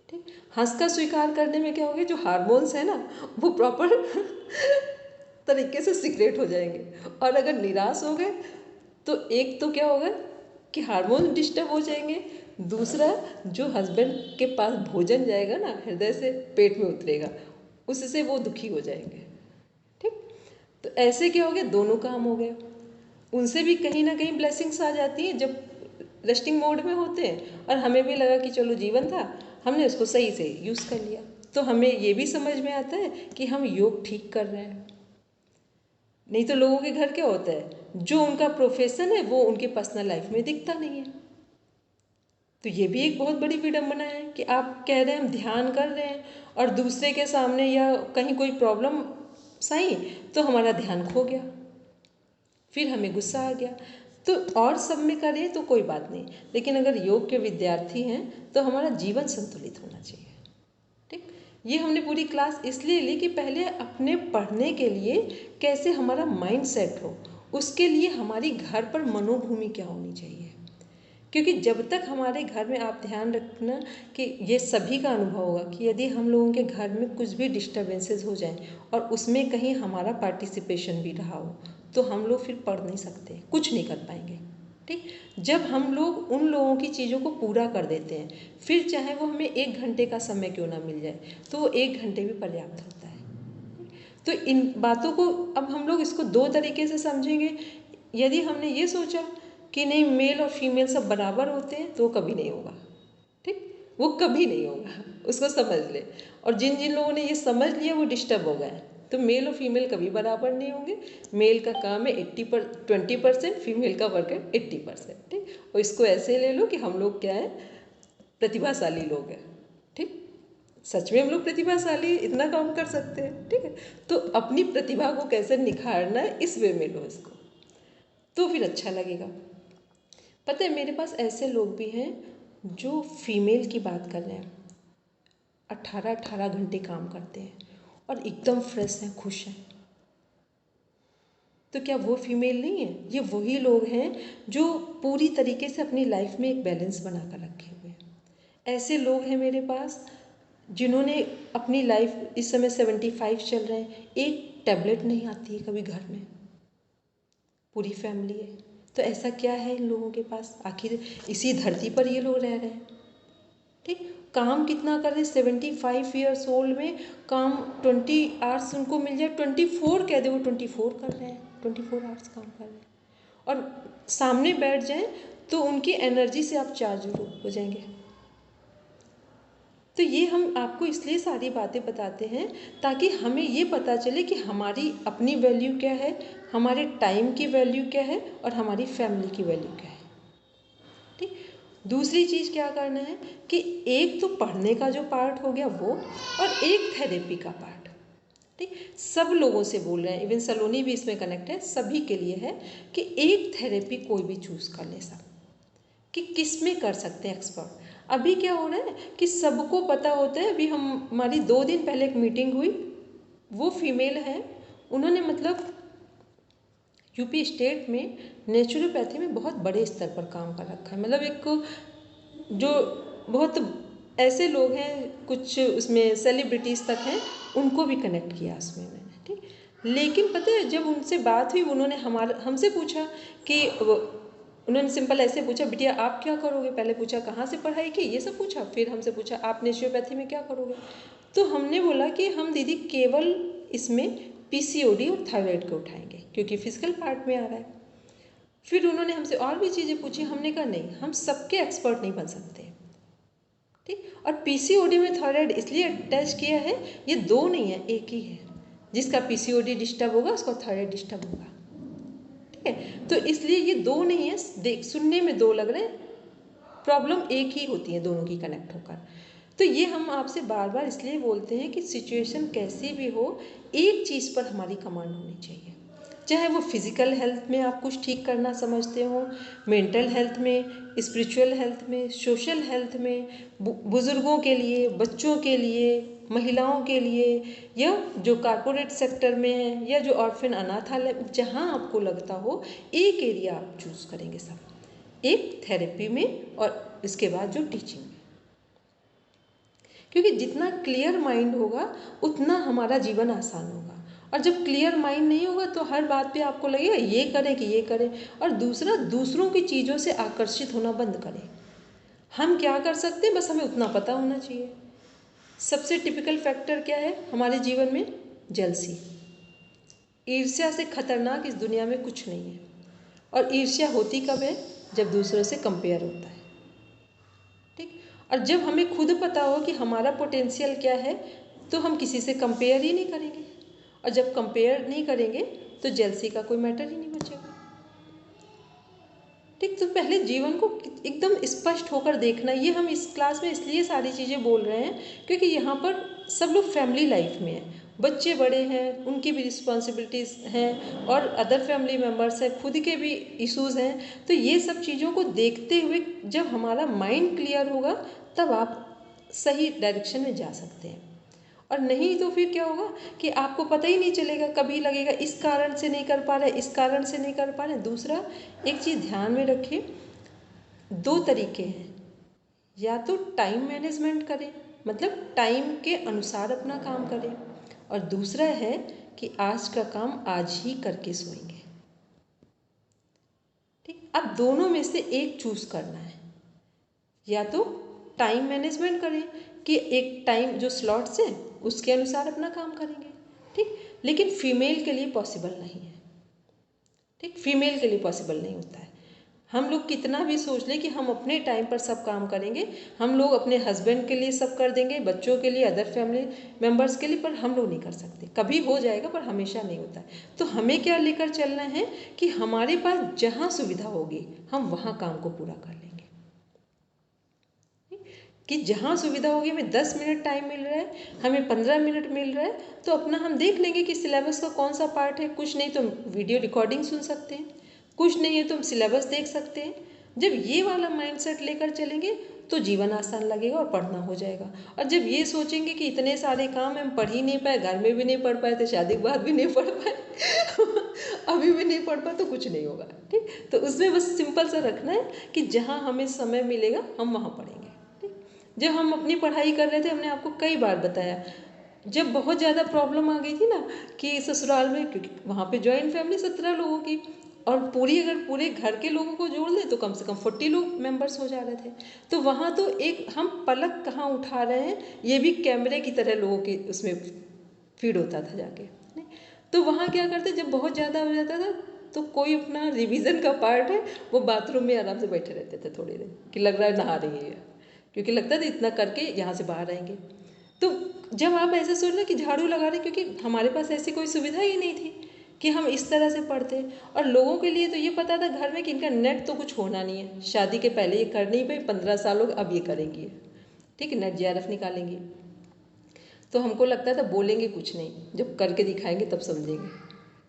ठीक, हंसकर स्वीकार करने में क्या होगा, जो हार्मोन्स है ना वो प्रॉपर तरीके से सीक्रेट हो जाएंगे, और अगर निराश हो गए तो एक तो क्या होगा कि हार्मोन डिस्टर्ब हो जाएंगे, दूसरा जो हस्बैंड के पास भोजन जाएगा ना हृदय से पेट में उतरेगा, उससे वो दुखी हो जाएंगे। ठीक, तो ऐसे क्या हो गया, दोनों काम हो गए, उनसे भी कहीं ना कहीं ब्लेसिंग्स आ जाती हैं जब रेस्टिंग मोड में होते हैं, और हमें भी लगा कि चलो जीवन था, हमने उसको सही से यूज़ कर लिया, तो हमें ये भी समझ में आता है कि हम योग ठीक कर रहे हैं। नहीं तो लोगों के घर क्या होता है, जो उनका प्रोफेशन है वो उनकी पर्सनल लाइफ में दिखता नहीं है। तो ये भी एक बहुत बड़ी विडंबना है कि आप कह रहे हैं हम ध्यान कर रहे हैं और दूसरे के सामने या कहीं कोई प्रॉब्लम आई तो हमारा ध्यान खो गया, फिर हमें गुस्सा आ गया। तो और सब में करें तो कोई बात नहीं, लेकिन अगर योग के विद्यार्थी हैं तो हमारा जीवन संतुलित होना चाहिए। ठीक, ये हमने पूरी क्लास इसलिए ली कि पहले अपने पढ़ने के लिए कैसे हमारा माइंड सेट हो, उसके लिए हमारी घर पर मनोभूमि क्या होनी चाहिए। क्योंकि जब तक हमारे घर में, आप ध्यान रखना कि ये सभी का अनुभव होगा कि यदि हम लोगों के घर में कुछ भी डिस्टर्बेंसेस हो जाएं और उसमें कहीं हमारा पार्टिसिपेशन भी रहा हो तो हम लोग फिर पढ़ नहीं सकते, कुछ नहीं कर पाएंगे। ठीक, जब हम लोग उन लोगों की चीज़ों को पूरा कर देते हैं, फिर चाहे वो हमें 1 घंटे का समय क्यों ना मिल जाए तो वो 1 घंटे भी पर्याप्त होता है। तो इन बातों को अब हम लोग इसको 2 तरीके से समझेंगे। यदि हमने ये सोचा कि नहीं मेल और फीमेल सब बराबर होते हैं तो कभी नहीं होगा। ठीक, वो कभी नहीं होगा, उसको समझ ले। और जिन जिन लोगों ने ये समझ लिया वो डिस्टर्ब हो गए। तो मेल और फीमेल कभी बराबर नहीं होंगे। मेल का काम है 20%, फीमेल का वर्क है 80%। ठीक, और इसको ऐसे ले लो कि हम लोग क्या है, प्रतिभाशाली लोग हैं। ठीक, सच में हम लोग प्रतिभाशाली, इतना काम कर सकते हैं। ठीक है, तो अपनी प्रतिभा को कैसे निखारना है इस वे में लो इसको, तो फिर अच्छा लगेगा। पता है मेरे पास ऐसे लोग भी हैं जो फीमेल की बात कर रहे हैं, 18-18 घंटे काम करते हैं और एकदम फ्रेश हैं, खुश हैं। तो क्या वो फीमेल नहीं है? ये वही लोग हैं जो पूरी तरीके से अपनी लाइफ में एक बैलेंस बना कर रखे हुए हैं। ऐसे लोग हैं मेरे पास जिन्होंने अपनी लाइफ, इस समय 75 चल रहे हैं, एक टैबलेट नहीं आती है कभी घर में, पूरी फैमिली है। तो ऐसा क्या है इन लोगों के पास, आखिर इसी धरती पर ये लोग रह रहे हैं। ठीक, काम कितना कर रहे हैं, 75 ईयर्स ओल्ड में काम 20 आवर्स उनको मिल जाए, 24 कह दे वो 24 कर रहे हैं, 24 आवर्स काम कर रहे हैं। और सामने बैठ जाएं तो उनकी एनर्जी से आप चार्ज हो जाएंगे। तो ये हम आपको इसलिए सारी बातें बताते हैं ताकि हमें ये पता चले कि हमारी अपनी वैल्यू क्या है, हमारे टाइम की वैल्यू क्या है और हमारी फैमिली की वैल्यू क्या है। ठीक, दूसरी चीज़ क्या करना है कि एक तो पढ़ने का जो पार्ट हो गया वो, और एक थेरेपी का पार्ट। ठीक, सब लोगों से बोल रहे हैं, इवन सलोनी भी इसमें कनेक्ट है, सभी के लिए है कि एक थेरेपी कोई भी चूज़ कर ले। सब कि किस में कर सकते हैं एक्सपर्ट। अभी क्या हो रहा है कि सबको पता होता है। अभी हमारी 2 दिन पहले एक मीटिंग हुई, वो फीमेल है, उन्होंने मतलब यूपी स्टेट में नेचुरोपैथी में बहुत बड़े स्तर पर काम कर रखा है। मतलब एक जो बहुत ऐसे लोग हैं, कुछ उसमें सेलिब्रिटीज़ तक हैं, उनको भी कनेक्ट किया उसमें मैंने, ठीक। लेकिन पता है जब उनसे बात हुई, उन्होंने हमसे पूछा कि उन्होंने सिंपल ऐसे पूछा, बिटिया आप क्या करोगे, पहले पूछा कहाँ से पढ़ाई की, ये सब पूछा, फिर हमसे पूछा आप नेचुरोपैथी में क्या करोगे। तो हमने बोला कि हम दीदी केवल इसमें पीसीओडी और थायराइड को उठाएंगे क्योंकि फिजिकल पार्ट में आ रहा है। फिर उन्होंने हमसे और भी चीज़ें पूछी, हमने कहा नहीं, हम सबके एक्सपर्ट नहीं बन सकते, ठीक। और पीसीओडी में थायराइड इसलिए अटैच किया है, ये 2 नहीं है, एक ही है। जिसका पीसीओडी डिस्टर्ब होगा उसका थायराइड डिस्टर्ब होगा, ठीक है। तो इसलिए ये 2 नहीं है, देख सुनने में 2 लग रहे हैं, प्रॉब्लम एक ही होती है दोनों की कनेक्ट होकर। तो ये हम आपसे बार बार इसलिए बोलते हैं कि सिचुएशन कैसी भी हो, एक चीज़ पर हमारी कमांड होनी चाहिए। चाहे वो फिज़िकल हेल्थ में आप कुछ ठीक करना समझते हो, मेंटल हेल्थ में, स्पिरिचुअल हेल्थ में, सोशल हेल्थ में, बुज़ुर्गों के लिए, बच्चों के लिए, महिलाओं के लिए, या जो कॉर्पोरेट सेक्टर में है, या जो ऑर्फन अनाथालय, जहाँ आपको लगता हो एक एरिया आप चूज़ करेंगे सब, एक थेरेपी में और इसके बाद जो टीचिंग में। क्योंकि जितना क्लियर माइंड होगा उतना हमारा जीवन आसान होगा। और जब क्लियर माइंड नहीं होगा तो हर बात पे आपको लगेगा ये करें कि ये करें। और दूसरा, दूसरों की चीज़ों से आकर्षित होना बंद करें। हम क्या कर सकते हैं बस हमें उतना पता होना चाहिए। सबसे टिपिकल फैक्टर क्या है हमारे जीवन में? जेलसी। ईर्ष्या से खतरनाक इस दुनिया में कुछ नहीं है। और ईर्ष्या होती कब है? जब दूसरों से कंपेयर होता है, ठीक। और जब हमें खुद पता हो कि हमारा पोटेंशियल क्या है तो हम किसी से कंपेयर ही नहीं करेंगे। और जब कंपेयर नहीं करेंगे तो जेलसी का कोई मैटर ही नहीं बचेगा, ठीक। तो पहले जीवन को एकदम स्पष्ट होकर देखना। ये हम इस क्लास में इसलिए सारी चीज़ें बोल रहे हैं क्योंकि यहाँ पर सब लोग फैमिली लाइफ में हैं, बच्चे बड़े हैं, उनकी भी रिस्पॉन्सिबिलिटीज़ हैं और अदर फैमिली मेम्बर्स हैं, खुद के भी इश्यूज़ हैं। तो ये सब चीज़ों को देखते हुए जब हमारा माइंड क्लियर होगा तब आप सही डायरेक्शन में जा सकते हैं। और नहीं तो फिर क्या होगा कि आपको पता ही नहीं चलेगा, कभी लगेगा इस कारण से नहीं कर पा रहे, इस कारण से नहीं कर पा रहे। दूसरा एक चीज़ ध्यान में रखिए, 2 तरीके हैं, या तो टाइम मैनेजमेंट करें, मतलब टाइम के अनुसार अपना काम करें, और दूसरा है कि आज का काम आज ही करके सोएंगे, ठीक। अब दोनों में से एक चूज़ करना है। या तो टाइम मैनेजमेंट करें कि एक टाइम जो स्लॉट्स हैं उसके अनुसार अपना काम करेंगे, ठीक। लेकिन फीमेल के लिए पॉसिबल नहीं है, ठीक। फीमेल के लिए पॉसिबल नहीं होता है। हम लोग कितना भी सोच लें कि हम अपने टाइम पर सब काम करेंगे, हम लोग अपने हस्बैंड के लिए सब कर देंगे, बच्चों के लिए, अदर फैमिली मेम्बर्स के लिए, पर हम लोग नहीं कर सकते। कभी हो जाएगा पर हमेशा नहीं होता है। तो हमें क्या लेकर चलना है कि हमारे पास जहाँ सुविधा होगी हम वहाँ काम को पूरा कर लेंगे, कि जहाँ सुविधा होगी। हमें 10 मिनट टाइम मिल रहा है, हमें 15 मिनट मिल रहा है, तो अपना हम देख लेंगे कि सिलेबस का कौन सा पार्ट है। कुछ नहीं तो वीडियो रिकॉर्डिंग सुन सकते हैं, कुछ नहीं है तो हम सिलेबस देख सकते हैं। जब ये वाला माइंडसेट लेकर चलेंगे तो जीवन आसान लगेगा और पढ़ना हो जाएगा। और जब ये सोचेंगे कि इतने सारे काम हम पढ़ ही नहीं पाए, घर में भी नहीं पढ़ पाए, तो शादी के बाद भी नहीं पढ़ पाए अभी भी नहीं पढ़ पाए, तो कुछ नहीं होगा, ठीक। तो उसमें बस सिंपल सा रखना है कि जहाँ हमें समय मिलेगा हम वहाँ पढ़ेंगे। जब हम अपनी पढ़ाई कर रहे थे, हमने आपको कई बार बताया, जब बहुत ज़्यादा प्रॉब्लम आ गई थी ना कि ससुराल में, क्योंकि वहाँ पे जॉइंट फैमिली 17 लोगों की, और अगर पूरे घर के लोगों को जोड़ लें तो कम से कम 40 लोग मेंबर्स हो जा रहे थे। तो वहाँ तो एक हम पलक कहाँ उठा रहे हैं, ये भी कैमरे की तरह लोगों के उसमें फीड होता था जाके, नहीं। तो वहाँ क्या करते, जब बहुत ज़्यादा हो जाता था तो कोई अपना रिवीजन का पार्ट है वो बाथरूम में आराम से बैठे रहते थे थोड़ी देर, कि लग रहा है नहा रही है, क्योंकि लगता था इतना करके यहाँ से बाहर आएंगे। तो जब आप ऐसे सोच रहे कि झाड़ू लगा रहे, क्योंकि हमारे पास ऐसी कोई सुविधा ही नहीं थी कि हम इस तरह से पढ़ते। और लोगों के लिए तो ये पता था घर में कि इनका नेट तो कुछ होना नहीं है, शादी के पहले ये कर नहीं पाई, 15 साल लोग अब ये करेंगी, ठीक है, नेट JRF निकालेंगी। तो हमको लगता था बोलेंगे कुछ नहीं, जब करके दिखाएंगे तब समझेंगे,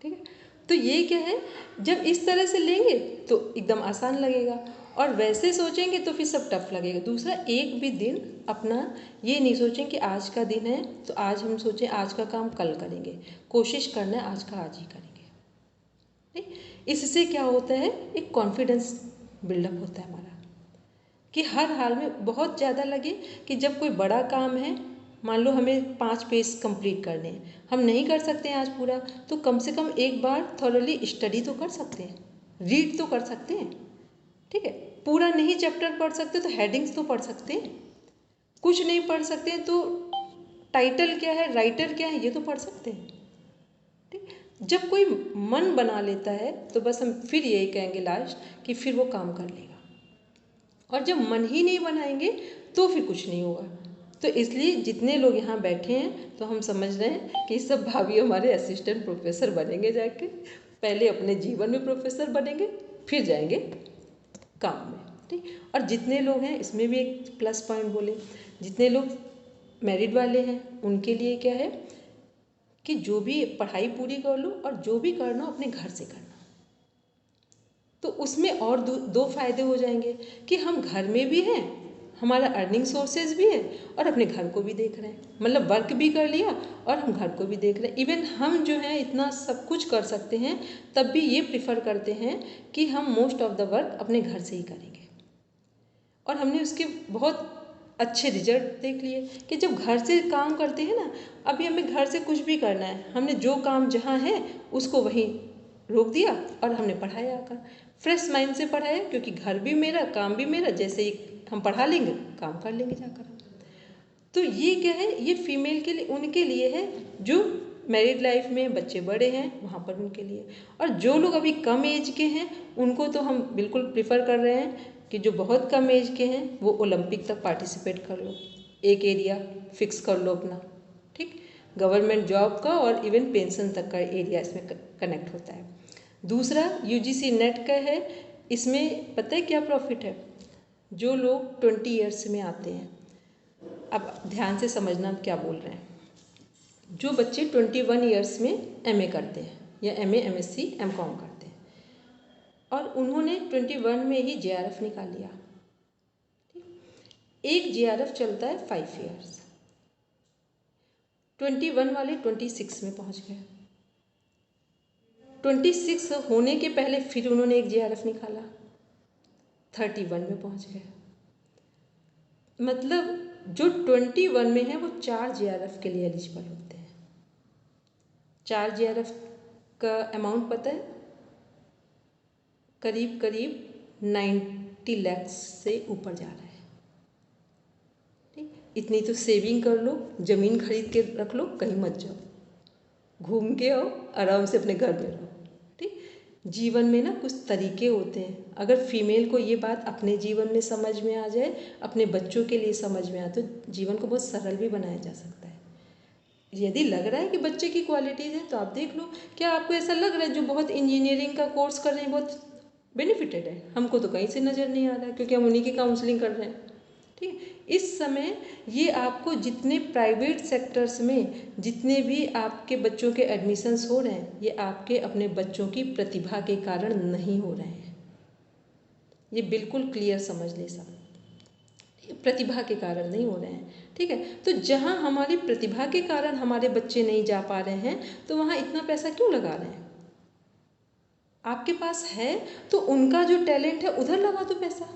ठीक है। तो ये क्या है, जब इस तरह से लेंगे तो एकदम आसान लगेगा। और वैसे सोचेंगे तो फिर सब टफ लगेगा। दूसरा, एक भी दिन अपना ये नहीं सोचें कि आज का दिन है तो आज हम सोचें आज का काम कल करेंगे, कोशिश करना है आज का आज ही करेंगे। ठीक, इससे क्या होता है, एक कॉन्फिडेंस बिल्डअप होता है हमारा, कि हर हाल में बहुत ज़्यादा लगे कि जब कोई बड़ा काम है, मान लो हमें 5 पेज कंप्लीट करने हैं, हम नहीं कर सकते हैं आज पूरा, तो कम से कम एक बार थॉरली स्टडी तो कर सकते हैं, रीड तो कर सकते हैं। ठीक है, पूरा नहीं चैप्टर पढ़ सकते तो हेडिंग्स तो पढ़ सकते हैं, कुछ नहीं पढ़ सकते हैं तो टाइटल क्या है, राइटर क्या है, ये तो पढ़ सकते हैं। ठीक, जब कोई मन बना लेता है तो बस हम फिर यही कहेंगे लास्ट कि फिर वो काम कर लेगा, और जब मन ही नहीं बनाएंगे तो फिर कुछ नहीं होगा। तो इसलिए जितने लोग यहाँ बैठे हैं तो हम समझ रहे हैं कि सब भाभी हमारे असिस्टेंट प्रोफेसर बनेंगे, जाके पहले अपने जीवन में प्रोफेसर बनेंगे फिर जाएंगे काम में। ठीक, और जितने लोग हैं, इसमें भी एक प्लस पॉइंट बोले, जितने लोग मैरिड वाले हैं उनके लिए क्या है कि जो भी पढ़ाई पूरी कर लो और जो भी करना हो अपने घर से करना, तो उसमें और दो फायदे हो जाएंगे कि हम घर में भी हैं, हमारा अर्निंग सोर्सेज भी है और अपने घर को भी देख रहे हैं, मतलब वर्क भी कर लिया और हम घर को भी देख रहे हैं। इवन हम जो है इतना सब कुछ कर सकते हैं, तब भी ये प्रिफर करते हैं कि हम मोस्ट ऑफ द वर्क अपने घर से ही करेंगे। और हमने उसके बहुत अच्छे रिजल्ट देख लिए कि जब घर से काम करते हैं ना, अभी हमें घर से कुछ भी करना है, हमने जो काम जहाँ है उसको वहीं रोक दिया और हमने पढ़ाया आकर, फ्रेश माइंड से पढ़ाया, क्योंकि घर भी मेरा काम भी मेरा, जैसे ही हम पढ़ा लेंगे काम कर लेंगे जाकर। तो ये क्या है, ये फीमेल के लिए, उनके लिए है जो मैरिड लाइफ में बच्चे बड़े हैं वहाँ पर उनके लिए। और जो लोग अभी कम एज के हैं उनको तो हम बिल्कुल प्रिफर कर रहे हैं कि जो बहुत कम एज के हैं वो ओलंपिक तक पार्टिसिपेट कर लो, एक एरिया फिक्स कर लो अपना। ठीक, गवर्नमेंट जॉब का और इवन पेंशन तक का एरिया इसमें कनेक्ट होता है। दूसरा यूजीसी नेट का है, इसमें पता है क्या प्रॉफिट है, जो लोग 20 ईयर्स में आते हैं, अब ध्यान से समझना क्या बोल रहे हैं, जो बच्चे 21 ईयर्स में एमए करते हैं या एमए एमएससी एमकॉम करते हैं और उन्होंने 21 में ही जेआरएफ निकाल लिया, एक जेआरएफ चलता है 5 ईयर्स, 21 वाले 26 में पहुंच गए, 26 होने के पहले फिर उन्होंने एक जेआरएफ निकाला, 31 में पहुंच गए। मतलब जो 21 में है वो 4 जेआरएफ के लिए एलिजिबल होते हैं। 4 जेआरएफ का अमाउंट पता है, करीब करीब 90 लाख से ऊपर जा रहा है। ठीक, इतनी तो सेविंग कर लो, ज़मीन खरीद के रख लो, कहीं मत जाओ, घूम के आओ, आराम से अपने घर में रहो। ठीक, जीवन में ना कुछ तरीके होते हैं, अगर फीमेल को ये बात अपने जीवन में समझ में आ जाए, अपने बच्चों के लिए समझ में आए, तो जीवन को बहुत सरल भी बनाया जा सकता है। यदि लग रहा है कि बच्चे की क्वालिटीज़ हैं तो आप देख लो, क्या आपको ऐसा लग रहा है जो बहुत इंजीनियरिंग का कोर्स कर रहे हैं बहुत बेनिफिटेड है? हमको तो कहीं से नज़र नहीं आ रहा है, क्योंकि हम उन्हीं की काउंसलिंग कर रहे हैं। ठीक, इस समय ये आपको जितने प्राइवेट सेक्टर्स में जितने भी आपके बच्चों के एडमिशन्स हो रहे हैं, ये आपके अपने बच्चों की प्रतिभा के कारण नहीं हो रहे हैं, ये बिल्कुल क्लियर समझ ले सब, प्रतिभा के कारण नहीं हो रहे हैं। ठीक है, तो जहाँ हमारी प्रतिभा के कारण हमारे बच्चे नहीं जा पा रहे हैं तो वहाँ इतना पैसा क्यों लगा रहे हैं? आपके पास है तो उनका जो टैलेंट है उधर लगा दो पैसा।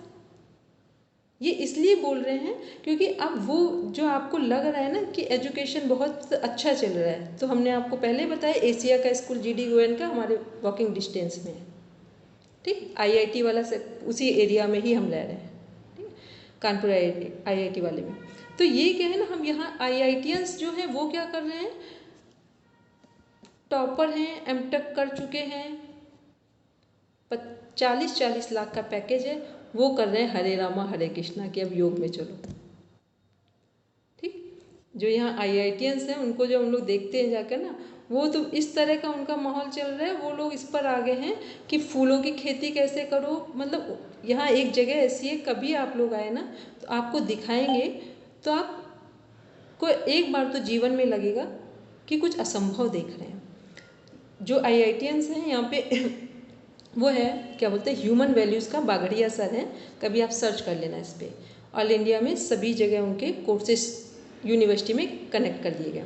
ये इसलिए बोल रहे हैं क्योंकि अब वो जो आपको लग रहा है ना कि एजुकेशन बहुत अच्छा चल रहा है, तो हमने आपको पहले बताया एशिया का स्कूल जीडी गोयन का हमारे वॉकिंग डिस्टेंस में है। ठीक, आईआईटी वाला से उसी एरिया में ही हम रह रहे हैं, ठीक, कानपुर आईआईटी वाले में। तो ये क्या है ना, हम यहाँ आईआईटियंस जो हैं वो क्या कर रहे हैं, टॉपर हैं, एमटेक कर चुके हैं, 40-40 लाख का पैकेज है, वो कर रहे हैं हरे रामा हरे कृष्णा कि अब योग में चलो। ठीक, जो यहाँ आईआईटियंस हैं उनको जो हम लोग देखते हैं जाकर ना, वो तो इस तरह का उनका माहौल चल रहा है, वो लोग इस पर आ गए हैं कि फूलों की खेती कैसे करो। मतलब यहाँ एक जगह ऐसी है, कभी आप लोग आए ना तो आपको दिखाएंगे, तो आपको एक बार तो जीवन में लगेगा कि कुछ असंभव देख रहे हैं। जो आईआईटियंस हैं यहाँ पे वो है क्या बोलते हैं, ह्यूमन वैल्यूज़ का बागड़िया सर है, कभी आप सर्च कर लेना इस पर। ऑल इंडिया में सभी जगह उनके कोर्सेज यूनिवर्सिटी में कनेक्ट कर दिए गए।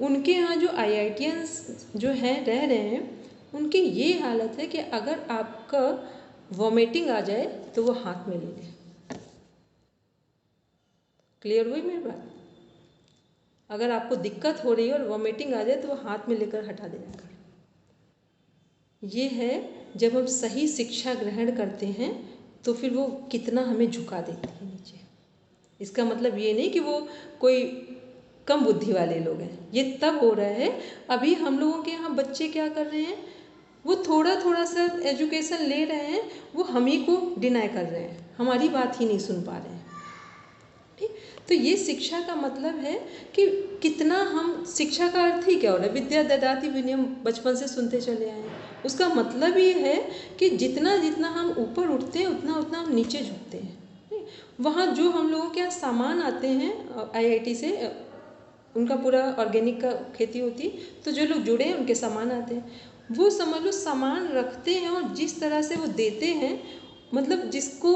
उनके यहाँ जो IITians जो हैं रह रहे हैं, उनकी ये हालत है कि अगर आपका वॉमिटिंग आ जाए तो वो हाथ में ले लें। क्लियर हुई मेरी बात? अगर आपको दिक्कत हो रही है और वॉमिटिंग आ जाए तो वो हाथ में लेकर हटा देना। ये है जब हम सही शिक्षा ग्रहण करते हैं तो फिर वो कितना हमें झुका देती है नीचे। इसका मतलब ये नहीं कि वो कोई कम बुद्धि वाले लोग हैं, ये तब हो रहा है। अभी हम लोगों के यहाँ बच्चे क्या कर रहे हैं, वो थोड़ा थोड़ा सा एजुकेशन ले रहे हैं, वो हम ही को डिनाई कर रहे हैं, हमारी बात ही नहीं सुन पा रहे हैं। ठीक, तो ये शिक्षा का मतलब है कि कितना हम, शिक्षा का अर्थ ही क्या हो रहा है, विद्या ददाति विनयम बचपन से सुनते चले आए हैं। उसका मतलब ये है कि जितना जितना हम ऊपर उठते हैं उतना उतना हम नीचे झुकते हैं। वहाँ जो हम लोगों के यहाँ सामान आते हैं IIT से, उनका पूरा ऑर्गेनिक का खेती होती, तो जो लोग जुड़े हैं उनके सामान आते हैं, वो समझ लो सामान रखते हैं और जिस तरह से वो देते हैं, मतलब जिसको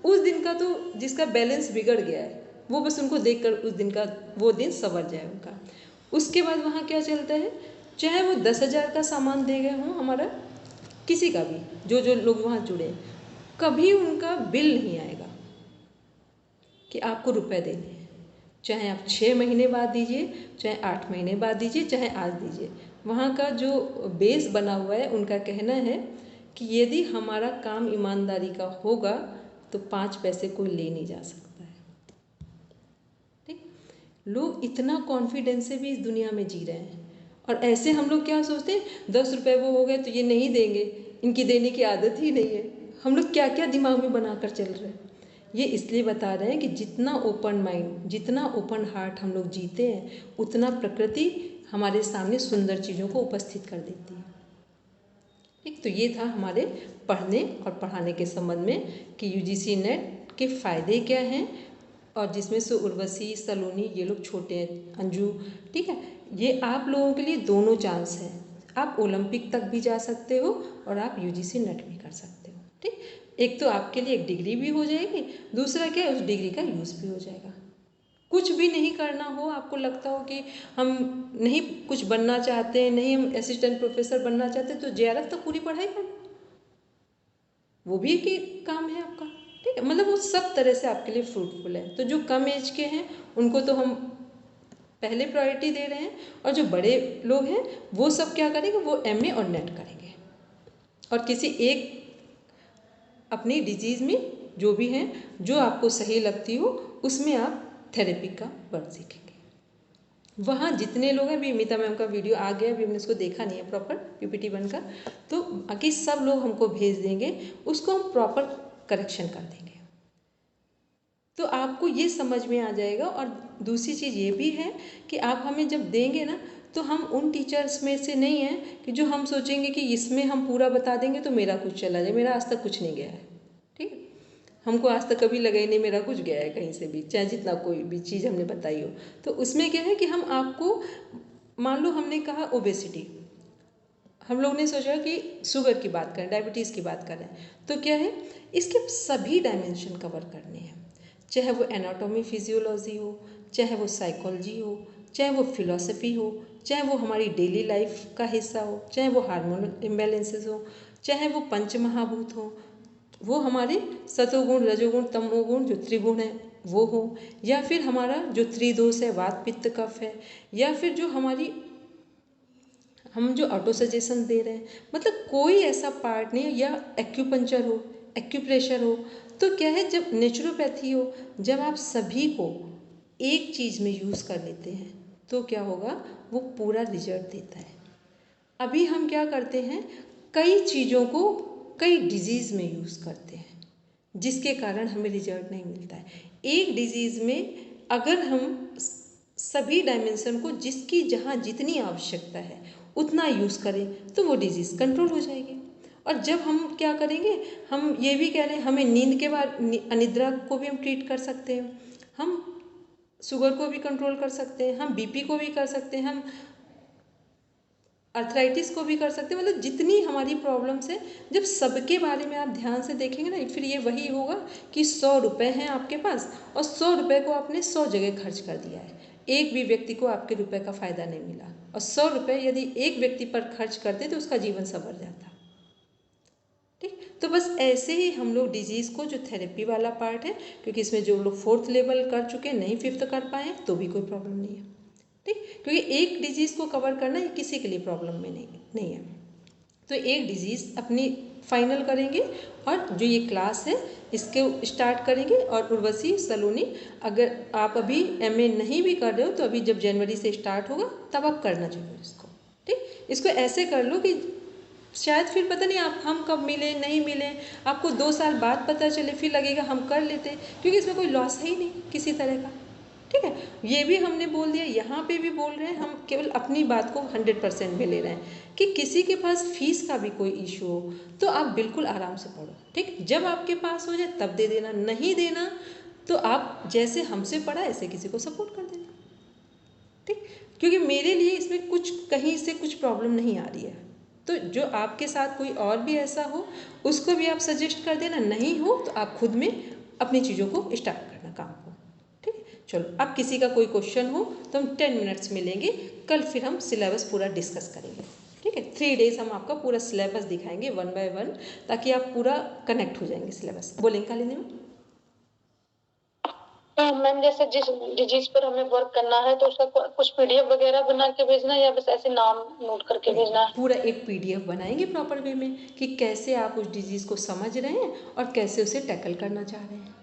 उस दिन का, तो जिसका बैलेंस बिगड़ गया है वो बस उनको देखकर उस दिन का वो दिन संवर जाए उनका। उसके बाद वहाँ क्या चलता है, चाहे वो 10,000 का सामान दे गए हों, हमारा किसी का भी, जो जो लोग वहाँ जुड़े, कभी उनका बिल नहीं आएगा कि आपको रुपए देने हैं। चाहे आप 6 महीने बाद दीजिए, चाहे 8 महीने बाद दीजिए, चाहे आज दीजिए। वहाँ का जो बेस बना हुआ है, उनका कहना है कि यदि हमारा काम ईमानदारी का होगा तो 5 पैसे कोई ले नहीं जा सकता है। ठीक, लोग इतना कॉन्फिडेंस से भी इस दुनिया में जी रहे हैं, और ऐसे हम लोग क्या सोचते हैं, 10 रुपये वो हो गए तो ये नहीं देंगे, इनकी देने की आदत ही नहीं है। हम लोग क्या क्या दिमाग में बनाकर चल रहे हैं। ये इसलिए बता रहे हैं कि जितना ओपन माइंड, जितना ओपन हार्ट हम लोग जीते हैं, उतना प्रकृति हमारे सामने सुंदर चीज़ों को उपस्थित कर देती है। ठीक, तो ये था हमारे पढ़ने और पढ़ाने के संबंध में कि UGC नेट के फ़ायदे क्या हैं, और जिसमें से उर्वशी, सलोनी, ये लोग छोटे हैं, अंजू, ठीक है, ये आप लोगों के लिए दोनों चांस हैं। आप ओलंपिक तक भी जा सकते हो और आप UGC नेट भी कर सकते हो। ठीक, एक तो आपके लिए एक डिग्री भी हो जाएगी, दूसरा क्या है, उस डिग्री का यूज़ भी हो जाएगा। कुछ भी नहीं करना हो, आपको लगता हो कि हम नहीं कुछ बनना चाहते हैं, नहीं हम असिस्टेंट प्रोफेसर बनना चाहते, तो JRF तक पूरी पढ़ाई कर, वो भी एक काम है आपका। ठीक है, मतलब वो सब तरह से आपके लिए फ्रूटफुल है। तो जो कम एज के हैं उनको तो हम पहले प्रायोरिटी दे रहे हैं, और जो बड़े लोग हैं वो सब क्या करेंगे, वो MA और नेट करेंगे, और किसी एक अपनी डिजीज़ में जो भी हैं, जो आपको सही लगती हो उसमें आप थेरेपी का वर्क सीखेंगे। वहाँ जितने लोग हैं, अभी अमिता मैम का वीडियो आ गया, अभी हमने उसको देखा नहीं है प्रॉपर PPT बनकर, तो बाकी सब लोग हमको भेज देंगे, उसको हम प्रॉपर करेक्शन कर देंगे, तो आपको ये समझ में आ जाएगा। और दूसरी चीज़ ये भी है कि आप हमें जब देंगे ना, तो हम उन टीचर्स में से नहीं हैं कि जो हम सोचेंगे कि इसमें हम पूरा बता देंगे तो मेरा कुछ चला जाए। मेरा आज तक कुछ नहीं गया है, ठीक है, हमको आज तक कभी लगा ही नहीं मेरा कुछ गया है कहीं से भी, चाहे जितना कोई भी चीज़ हमने बताई हो। तो उसमें क्या है कि हम आपको, मान लो हमने कहा ओबेसिटी, हम लोग ने सोचा कि शुगर की बात करें, डायबिटीज़ की बात करें, तो क्या है, इसके सभी डायमेंशन कवर करने हैं, चाहे वो एनाटॉमी फिजियोलॉजी हो, चाहे वो साइकोलॉजी हो, चाहे वो फिलॉसफी हो, चाहे वो हमारी डेली लाइफ का हिस्सा हो, चाहे वो हार्मोनल इम्बैलेंसेस हो, चाहे वो पंच महाभूत हो, वो हमारे सतोगुण, रजोगुण, तमोगुण जो त्रिगुण है वो हो, या फिर हमारा जो त्रिदोष है, वात पित्त कफ है, या फिर जो हमारी हम जो ऑटो सजेशन दे रहे हैं, मतलब कोई ऐसा पार्ट नहीं है, या एक्यूपंक्चर हो, एक्यूप्रेशर हो, तो क्या है, जब नेचुरोपैथी हो, जब आप सभी को एक चीज़ में यूज़ कर लेते हैं तो क्या होगा, वो पूरा रिजल्ट देता है। अभी हम क्या करते हैं, कई चीज़ों को कई डिजीज़ में यूज़ करते हैं, जिसके कारण हमें रिजल्ट नहीं मिलता है। एक डिजीज़ में अगर हम सभी डायमेंशन को, जिसकी जहाँ जितनी आवश्यकता है उतना यूज़ करें तो वो डिजीज़ कंट्रोल हो जाएगी। और जब हम क्या करेंगे, हम ये भी कह रहे हैं, हमें नींद के बाद अनिद्रा को भी हम ट्रीट कर सकते हैं, हम शुगर को भी कंट्रोल कर सकते हैं, हम BP को भी कर सकते हैं, हम अर्थराइटिस को भी कर सकते हैं, मतलब जितनी हमारी प्रॉब्लम्स है, जब सबके बारे में आप ध्यान से देखेंगे ना, फिर ये वही होगा कि 100 रुपये हैं आपके पास और 100 रुपये को आपने 100 जगह खर्च कर दिया है, एक भी व्यक्ति को आपके रुपए का फ़ायदा नहीं मिला। और 100 रुपये यदि एक व्यक्ति पर खर्च करते तो उसका जीवन संवर जाता। ठीक, तो बस ऐसे ही हम लोग डिजीज़ को, जो थेरेपी वाला पार्ट है, क्योंकि इसमें जो लोग 4th लेवल कर चुके हैं, नहीं 5th कर पाए तो भी कोई प्रॉब्लम नहीं है। ठीक, क्योंकि एक डिजीज़ को कवर करना ये किसी के लिए प्रॉब्लम में नहीं है। तो एक डिजीज़ अपनी फाइनल करेंगे और जो ये क्लास है इसके स्टार्ट करेंगे। और उर्वशी सलोनी, अगर आप अभी MA नहीं भी कर रहे हो तो अभी जब जनवरी से स्टार्ट होगा तब आप करना चाहिए इसको। ठीक, इसको ऐसे कर लो कि शायद फिर पता नहीं आप हम कब मिले नहीं मिले, आपको 2 साल बाद पता चले, फिर लगेगा हम कर लेते, क्योंकि इसमें कोई लॉस है ही नहीं किसी तरह का। ठीक है, ये भी हमने बोल दिया, यहाँ पे भी बोल रहे हैं, हम केवल अपनी बात को 100% में ले रहे हैं कि किसी के पास फीस का भी कोई इशू हो तो आप बिल्कुल आराम से पढ़ो। ठीक, जब आपके पास हो जाए तब दे देना, नहीं देना तो आप जैसे हमसे पढ़ा ऐसे किसी को सपोर्ट कर देना। ठीक, क्योंकि मेरे लिए इसमें कुछ कहीं से कुछ प्रॉब्लम नहीं आ रही है, तो जो आपके साथ कोई और भी ऐसा हो उसको भी आप सजेस्ट कर देना, नहीं हो तो आप खुद में अपनी चीज़ों को स्टार्ट करना काम को। ठीक है, चलो अब किसी का कोई क्वेश्चन हो तो हम 10 मिनट्स में लेंगे, कल फिर हम सिलेबस पूरा डिस्कस करेंगे। ठीक है, 3 डेज हम आपका पूरा सिलेबस दिखाएंगे 1 by 1, ताकि आप पूरा कनेक्ट हो जाएंगे सिलेबस। बोलेंगे कालिंदी मैम? मैम जैसे जिस डिजीज पर हमें वर्क करना है तो उसका कुछ PDF वगैरह बना के भेजना है या बस ऐसे नाम नोट करके भेजना है? पूरा एक PDF बनाएंगे प्रॉपर वे में कि कैसे आप उस डिजीज़ को समझ रहे हैं और कैसे उसे टैकल करना चाह रहे हैं।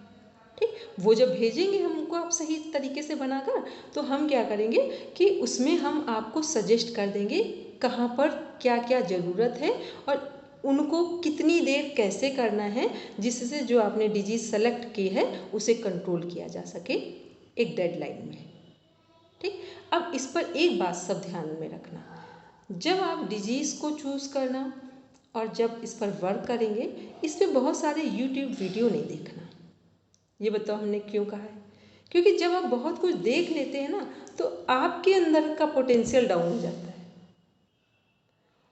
ठीक, वो जब भेजेंगे हमको आप सही तरीके से बनाकर, तो हम क्या करेंगे कि उसमें हम आपको सजेस्ट कर देंगे कहाँ पर क्या क्या ज़रूरत है और उनको कितनी देर कैसे करना है, जिससे जो आपने डिजीज़ सेलेक्ट की है उसे कंट्रोल किया जा सके एक डेडलाइन में। ठीक, अब इस पर एक बात सब ध्यान में रखना, जब आप डिजीज़ को चूज़ करना और जब इस पर वर्क करेंगे, इस पर बहुत सारे YouTube वीडियो नहीं देखना। ये बताओ हमने क्यों कहा है? क्योंकि जब आप बहुत कुछ देख लेते हैं ना तो आपके अंदर का पोटेंशियल डाउन हो जाता है,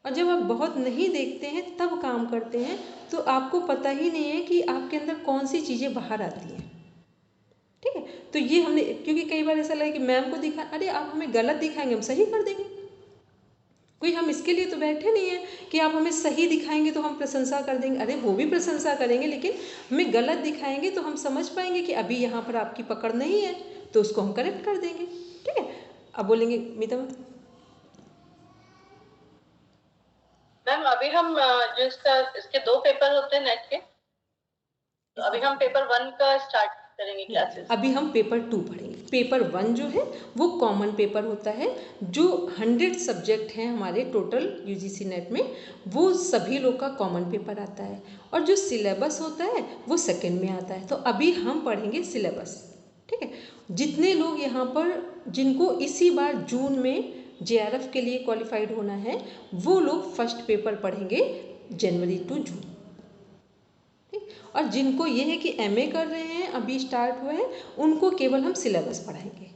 और जब आप बहुत नहीं देखते हैं तब काम करते हैं तो आपको पता ही नहीं है कि आपके अंदर कौन सी चीज़ें बाहर आती हैं। ठीक है, तो ये हमने, क्योंकि कई बार ऐसा लगे कि मैम को दिखा, अरे आप हमें गलत दिखाएंगे हम सही कर देंगे, कोई हम इसके लिए तो बैठे नहीं है कि आप हमें सही दिखाएंगे तो हम प्रशंसा कर देंगे, अरे वो भी प्रशंसा करेंगे, लेकिन हमें गलत दिखाएंगे तो हम समझ पाएंगे कि अभी यहाँ पर आपकी पकड़ नहीं है तो उसको हम करेक्ट कर देंगे। ठीक है, अब बोलेंगे मीता मैम अभी हम जो इसके 2 पेपर होते हैं नेट के, तो अभी हम पेपर 1 का स्टार्ट करेंगे क्लासेस। अभी हम पेपर 2 पढ़ेंगे। पेपर 1 जो है वो कॉमन पेपर होता है, जो 100 सब्जेक्ट हैं हमारे टोटल UGC नेट में, वो सभी लोग का कॉमन पेपर आता है, और जो सिलेबस होता है वो सेकंड में आता है। तो अभी हम पढ़ेंगे सिलेबस। ठीक है, जितने लोग यहाँ पर जिनको इसी बार जून में JRF के लिए क्वालिफाइड होना है, वो लोग फर्स्ट पेपर पढ़ेंगे जनवरी टू जून। और जिनको ये है कि MA कर रहे हैं, अभी स्टार्ट हुए हैं, उनको केवल हम सिलेबस पढ़ाएंगे।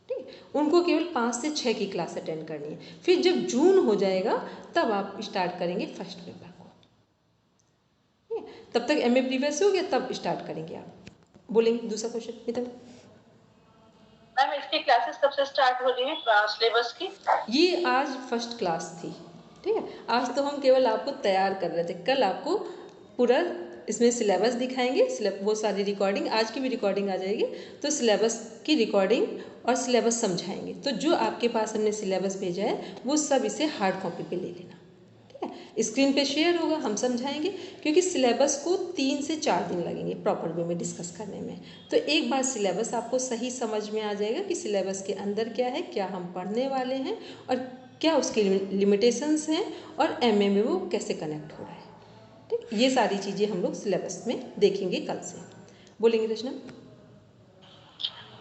ठीक, उनको केवल 5 से 6 की क्लास अटेंड करनी है। फिर जब जून हो जाएगा तब आप स्टार्ट करेंगे फर्स्ट पेपर को। ठीक है, तब तक MA प्रीवियस हो गया तब स्टार्ट करेंगे आप। बोलेंगे दूसरा क्वेश्चन मिता मैम इसकी क्लासेस कब से स्टार्ट हो रही है सिलेबस की? ये आज फर्स्ट क्लास थी। ठीक है, आज तो हम केवल आपको तैयार कर रहे थे, कल आपको पूरा इसमें सिलेबस दिखाएंगे, वो सारी रिकॉर्डिंग, आज की भी रिकॉर्डिंग आ जाएगी, तो सिलेबस की रिकॉर्डिंग और सिलेबस समझाएंगे। तो जो आपके पास हमने सिलेबस भेजा है वो सब इसे हार्ड कॉपी पे ले लेना। ठीक है, स्क्रीन पे शेयर होगा, हम समझाएंगे, क्योंकि सिलेबस को 3 से 4 दिन लगेंगे प्रॉपर वे में डिस्कस करने में। तो एक बार सिलेबस आपको सही समझ में आ जाएगा कि सिलेबस के अंदर क्या है, क्या हम पढ़ने वाले हैं और क्या उसकी लिमिटेशंस हैं, और MA में वो कैसे कनेक्ट हो रहा है। ठीक, ये सारी चीज़ें हम लोग सिलेबस में देखेंगे कल से। बोलेंगे रचना?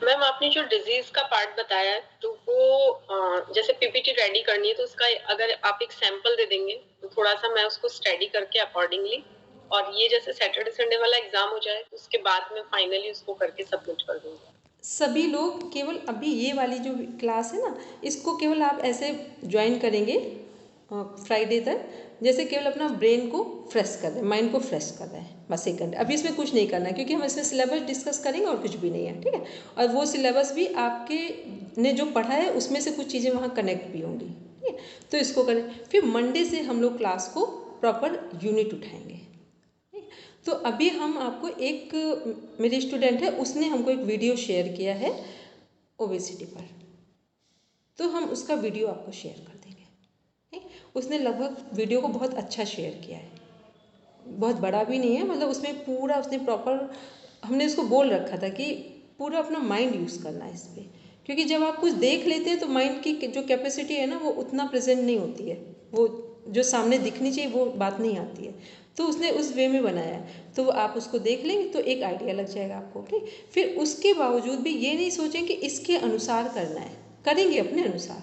मैम आपने जो डिजीज का पार्ट बताया है तो वो जैसे PPT रेडी करनी है तो उसका अगर आप एक सैंपल दे देंगे तो थोड़ा सा मैं उसको स्टडी करके अकॉर्डिंगली, और ये जैसे सैटरडे संडे वाला एग्जाम हो जाए उसके बाद में फाइनली उसको करके सबमिट कर दूंगी। सभी लोग केवल अभी ये वाली जो क्लास है ना, इसको केवल आप ऐसे ज्वाइन करेंगे फ्राइडे तक, जैसे केवल अपना ब्रेन को फ्रेश कर रहे हैं, माइंड को फ्रेश कर रहे हैं, बस 1 घंटे। अभी इसमें कुछ नहीं करना है, क्योंकि हम इसमें सिलेबस डिस्कस करेंगे और कुछ भी नहीं है, ठीक है। और वो सिलेबस भी आपके ने जो पढ़ा है उसमें से कुछ चीज़ें वहाँ कनेक्ट भी होंगी, ठीक है। तो इसको करें, फिर मंडे से हम लोग क्लास को प्रॉपर यूनिट उठाएंगे। तो अभी हम आपको एक, मेरे स्टूडेंट है उसने हमको एक वीडियो शेयर किया है ओबेसिटी पर, तो हम उसका वीडियो आपको शेयर कर देंगे, ठीक। उसने लगभग वीडियो को बहुत अच्छा शेयर किया है, बहुत बड़ा भी नहीं है, मतलब उसमें पूरा उसने प्रॉपर, हमने उसको बोल रखा था कि पूरा अपना माइंड यूज़ करना है इस पर, क्योंकि जब आप कुछ देख लेते हैं तो माइंड की जो कैपेसिटी है ना वो उतना प्रेजेंट नहीं होती है, वो जो सामने दिखनी चाहिए वो बात नहीं आती है। तो उसने उस वे में बनाया है, तो आप उसको देख लेंगे तो एक आइडिया लग जाएगा आपको, ठीक। फिर उसके बावजूद भी ये नहीं सोचें कि इसके अनुसार करना है, करेंगे अपने अनुसार,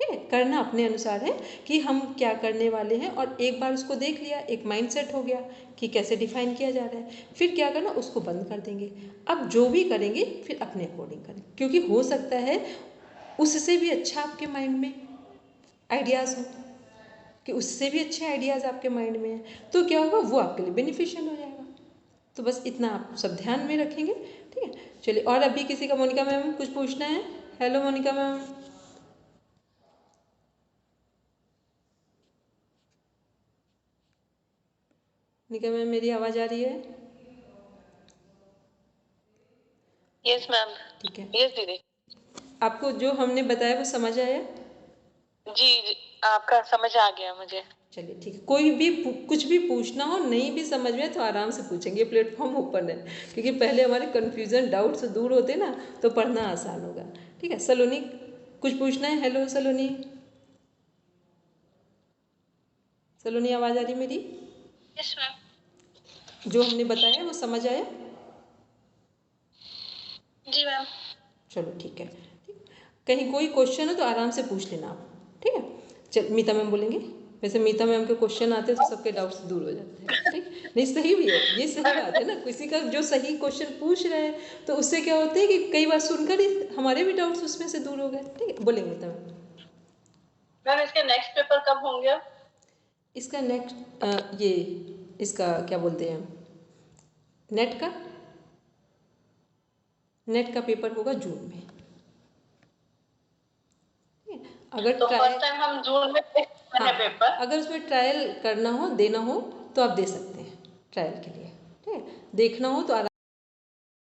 ठीक है। करना अपने अनुसार है कि हम क्या करने वाले हैं, और एक बार उसको देख लिया, एक माइंड सेट हो गया कि कैसे डिफाइन किया जा रहा है, फिर क्या करना, उसको बंद कर देंगे। अब जो भी करेंगे फिर अपने अकॉर्डिंग करें, क्योंकि हो सकता है उससे भी अच्छा आपके माइंड में आइडियाज़ हो, कि उससे भी अच्छे आइडियाज़ आपके माइंड में हैं, तो क्या होगा, वो आपके लिए बेनिफिशियल हो जाएगा। तो बस इतना आप सब ध्यान में रखेंगे, ठीक है। चलिए, और अभी किसी का, मोनिका मैम कुछ पूछना है? Hello Monica ma'am. Monica ma'am, मेरी आवाज़ आ रही है? Yes ma'am. ठीक है। यस दीदी। आपको जो हमने बताया वो समझ आया? जी, आपका समझ आ गया मुझे। चलिए ठीक है। कोई भी कुछ भी पूछना हो, नहीं भी समझ में तो आराम से पूछेंगे, प्लेटफॉर्म ओपन है, क्योंकि पहले हमारे कन्फ्यूज़न डाउट्स दूर होते ना तो पढ़ना आसान होगा, ठीक है। सलोनी, कुछ पूछना है? हेलो सलोनी। सलोनी, आवाज़ आ रही मेरी? Yes ma'am. जो हमने बताया वो समझ आया? जी मैम। चलो ठीक है, ठीक। कहीं कोई क्वेश्चन हो तो आराम से पूछ लेना आप, ठीक है। चल, मीता मैम बोलेंगे। वैसे मीता मैम के क्वेश्चन आते हैं तो सबके डाउट्स दूर हो जाते हैं, ठीक। नहीं, सही भी है, ये सही बात है ना, किसी का जो सही क्वेश्चन पूछ रहे हैं तो उससे क्या होता है कि कई बार सुनकर ही हमारे भी डाउट्स उसमें से दूर हो गए, ठीक है। बोलेंगे मीता मैम। मैम, इसके नेक्स्ट पेपर कब होंगे? इसका नेक्स्ट ये, इसका क्या बोलते हैं, नेट का, नेट का पेपर होगा जून में, ठीक है। अगर तो ट्रायल, फर्स्ट टाइम हम जून में हाँ, पेपर। अगर उसमें ट्रायल करना हो, देना हो तो आप दे सकते हैं ट्रायल के लिए, ठीक है। देखना हो तो